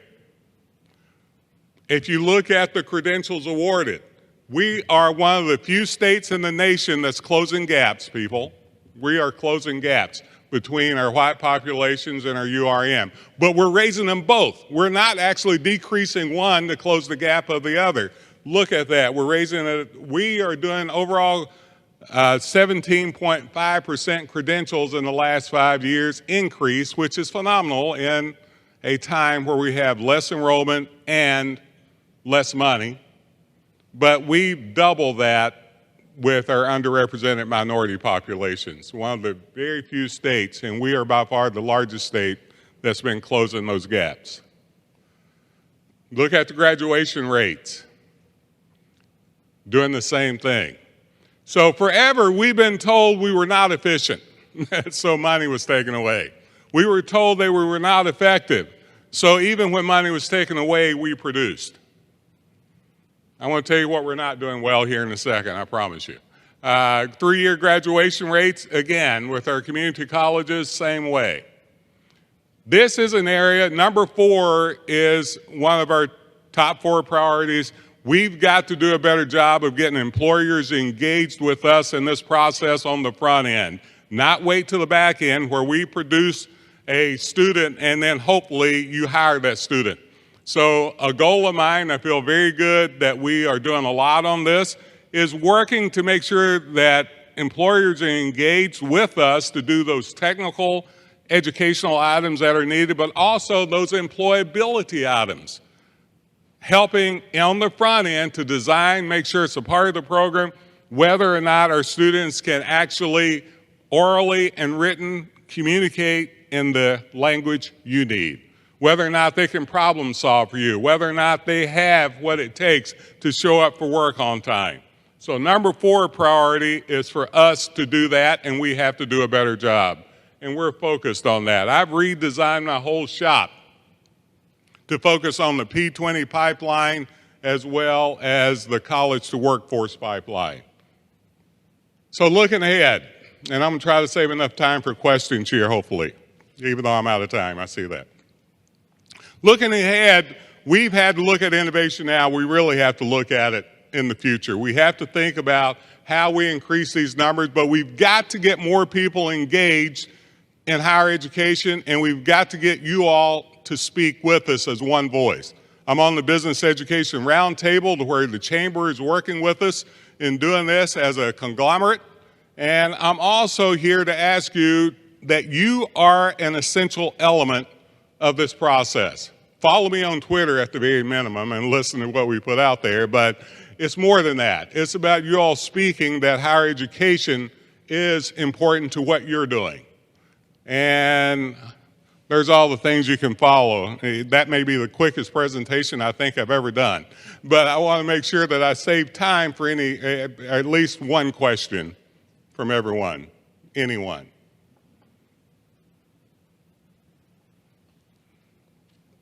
If you look at the credentials awarded, we are one of the few states in the nation that's closing gaps, people. We are closing gaps between our white populations and our URM, but we're raising them both. We're not actually decreasing one to close the gap of the other. Look at that, we're raising it. We are doing overall 17.5% credentials in the last 5 years increase, which is phenomenal in a time where we have less enrollment and less money. But we double that with our underrepresented minority populations, one of the very few states, and we are by far the largest state that's been closing those gaps. Look at the graduation rates, doing the same thing. So forever, we've been told we were not efficient, so money was taken away. We were told that we were not effective, so even when money was taken away, we produced. I want to tell you what we're not doing well here in a second, I promise you. 3-year graduation rates, again, with our community colleges, same way. This is an area, number 4 is one of our top 4 priorities. We've got to do a better job of getting employers engaged with us in this process on the front end, not wait to the back end where we produce a student and then hopefully you hire that student. So a goal of mine, I feel very good that we are doing a lot on this, is working to make sure that employers are engaged with us to do those technical educational items that are needed, but also those employability items. Helping on the front end to design, make sure it's a part of the program, whether or not our students can actually orally and written communicate in the language you need, whether or not they can problem solve for you, whether or not they have what it takes to show up for work on time. So number 4 priority is for us to do that, and we have to do a better job. And we're focused on that. I've redesigned my whole shop to focus on the P20 pipeline as well as the college to workforce pipeline. So looking ahead, and I'm gonna try to save enough time for questions here, hopefully, even though I'm out of time, I see that. Looking ahead, we've had to look at innovation now. We really have to look at it in the future. We have to think about how we increase these numbers, but we've got to get more people engaged in higher education, and we've got to get you all to speak with us as one voice. I'm on the Business Education Roundtable where the Chamber is working with us in doing this as a conglomerate, and I'm also here to ask you that you are an essential element of this process. Follow me on Twitter at the very minimum and listen to what we put out there, but it's more than that. It's about you all speaking that higher education is important to what you're doing. And there's all the things you can follow. That may be the quickest presentation I think I've ever done. But I want to make sure that I save time for at least one question from everyone, anyone.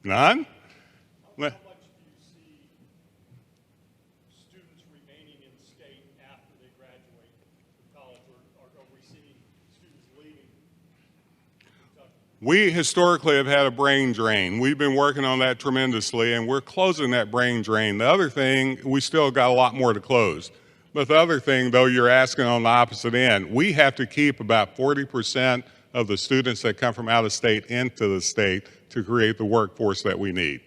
None? How much do you see students remaining in the state after they graduate from college, or are we seeing students leaving Kentucky? We historically have had a brain drain. We've been working on that tremendously, and we're closing that brain drain. The other thing, we still got a lot more to close. But the other thing, though, you're asking on the opposite end, we have to keep about 40% of the students that come from out of state into the state to create the workforce that we need.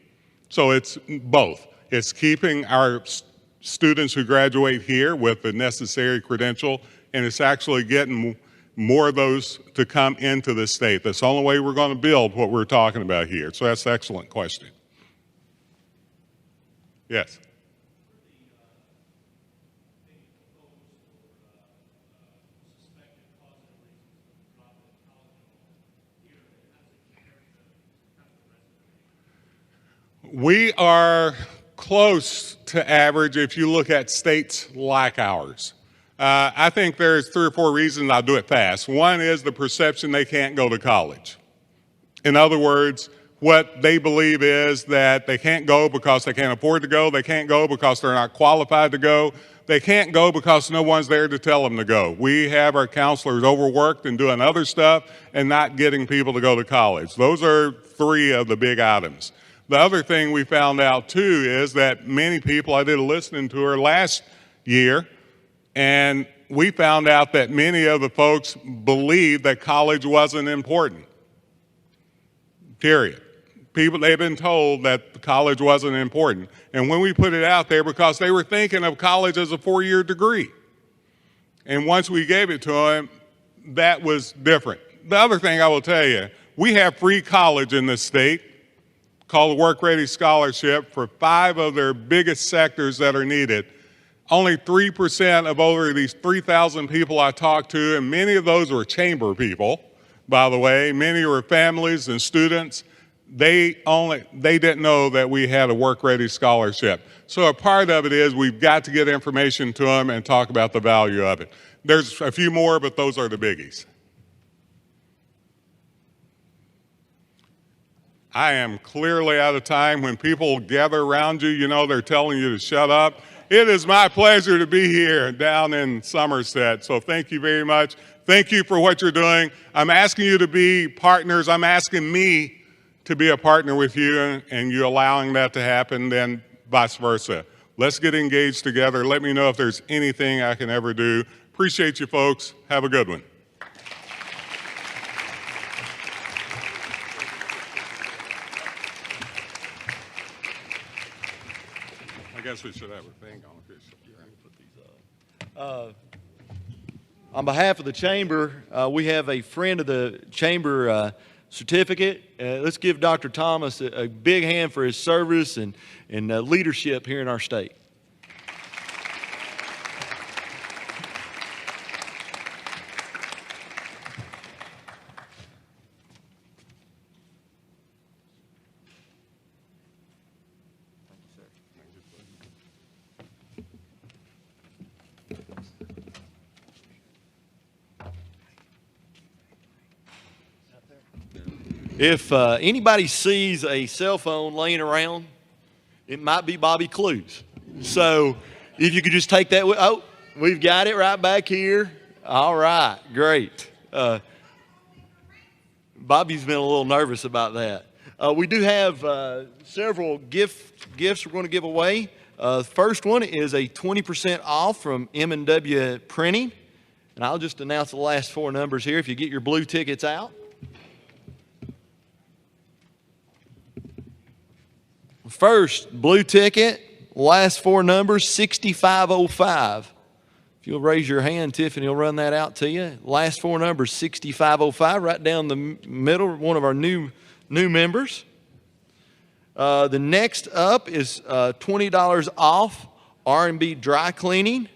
So it's both. It's keeping our students who graduate here with the necessary credential, and it's actually getting more of those to come into the state. That's the only way we're going to build what we're talking about here. So that's an excellent question. Yes. We are close to average if you look at states like ours. I think there's 3 or 4 reasons. I'll do it fast. One is the perception they can't go to college. In other words, what they believe is that they can't go because they can't afford to go. They can't go because they're not qualified to go. They can't go because no one's there to tell them to go. We have our counselors overworked and doing other stuff and not getting people to go to college. Those are 3 of the big items. The other thing we found out too is that many people, I did a listening tour last year, and we found out that many of the folks believed that college wasn't important. Period. People, they've been told that college wasn't important. And when we put it out there, because they were thinking of college as a 4-year degree. And once we gave it to them, that was different. The other thing I will tell you, we have free college in this state called the Work Ready Scholarship for 5 of their biggest sectors that are needed. Only 3% of over these 3,000 people I talked to, and many of those were chamber people, by the way, many were families and students, they didn't know that we had a Work Ready Scholarship. So a part of it is we've got to get information to them and talk about the value of it. There's a few more, but those are the biggies. I am clearly out of time. When people gather around you, you know they're telling you to shut up. It is my pleasure to be here down in Somerset. So thank you very much. Thank you for what you're doing. I'm asking you to be partners. I'm asking me to be a partner with you, and you allowing that to happen, then vice versa. Let's get engaged together. Let me know if there's anything I can ever do. Appreciate you folks. Have a good one. I guess we should have a thing on this. On behalf of the chamber, we have a friend of the chamber certificate. Let's give Dr. Thomas a big hand for his service and leadership here in our state. If anybody sees a cell phone laying around, it might be Bobby Clues. So if you could just take that, oh, we've got it right back here. All right, great. Bobby's been a little nervous about that. We do have several gifts we're going to give away. The first one is a 20% off from M&W Printing. And I'll just announce the last 4 numbers here if you get your blue tickets out. First, blue ticket, last 4 numbers, 6505. If you'll raise your hand, Tiffany will run that out to you. Last 4 numbers, 6505, right down the middle, one of our new members. The next up is $20 off R&B Dry Cleaning,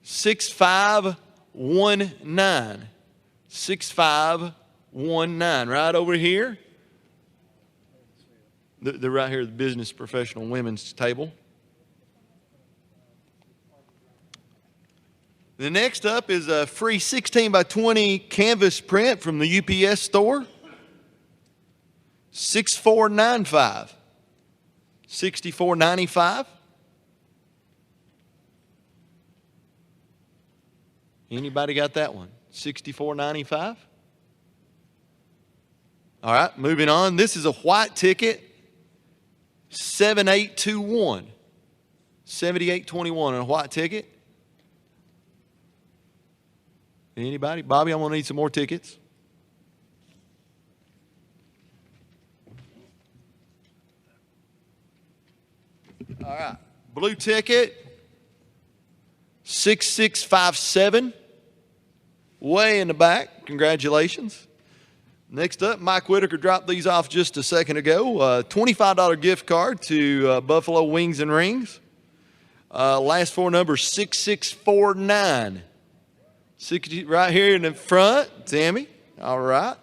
65 6519. 6519. Right over here. They're right here at the Business Professional Women's table. The next up is a free 16 by 20 canvas print from the UPS store. 6495. 6495. Anybody got that one? 6495. All right, moving on. This is a white ticket. 7821. 7821 on a white ticket. Anybody? Bobby, I'm going to need some more tickets. All right. Blue ticket. 6657. Way in the back. Congratulations. Next up, Mike Whitaker dropped these off just a second ago. $25 gift card to Buffalo Wings and Rings. Last four numbers, 6649. 60, right here in the front, Tammy. All right.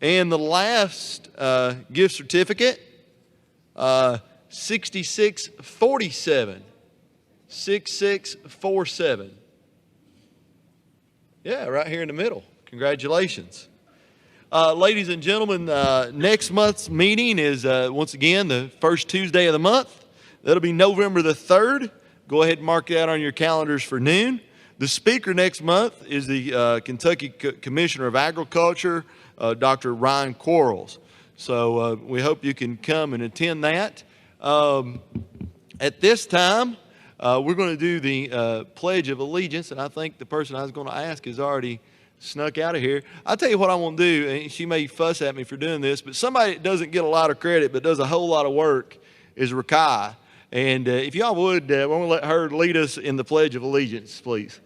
And the last gift certificate, 6647. 6647. Yeah, right here in the middle. Congratulations. Ladies and gentlemen, next month's meeting is, once again, the first Tuesday of the month. That'll be November the 3rd. Go ahead and mark that on your calendars for noon. The speaker next month is the Kentucky Commissioner of Agriculture, Dr. Ryan Quarles. So we hope you can come and attend that. At this time, we're going to do the Pledge of Allegiance, and I think the person I was going to ask has already snuck out of here. I'll tell you what I'm going to do, and she may fuss at me for doing this, but somebody that doesn't get a lot of credit but does a whole lot of work is Rakai. And if y'all would, I want to let her lead us in the Pledge of Allegiance, please.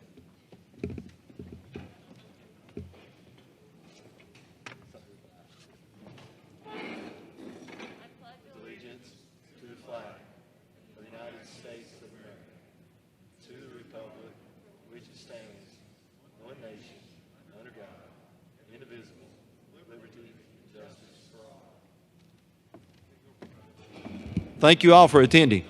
Thank you all for attending.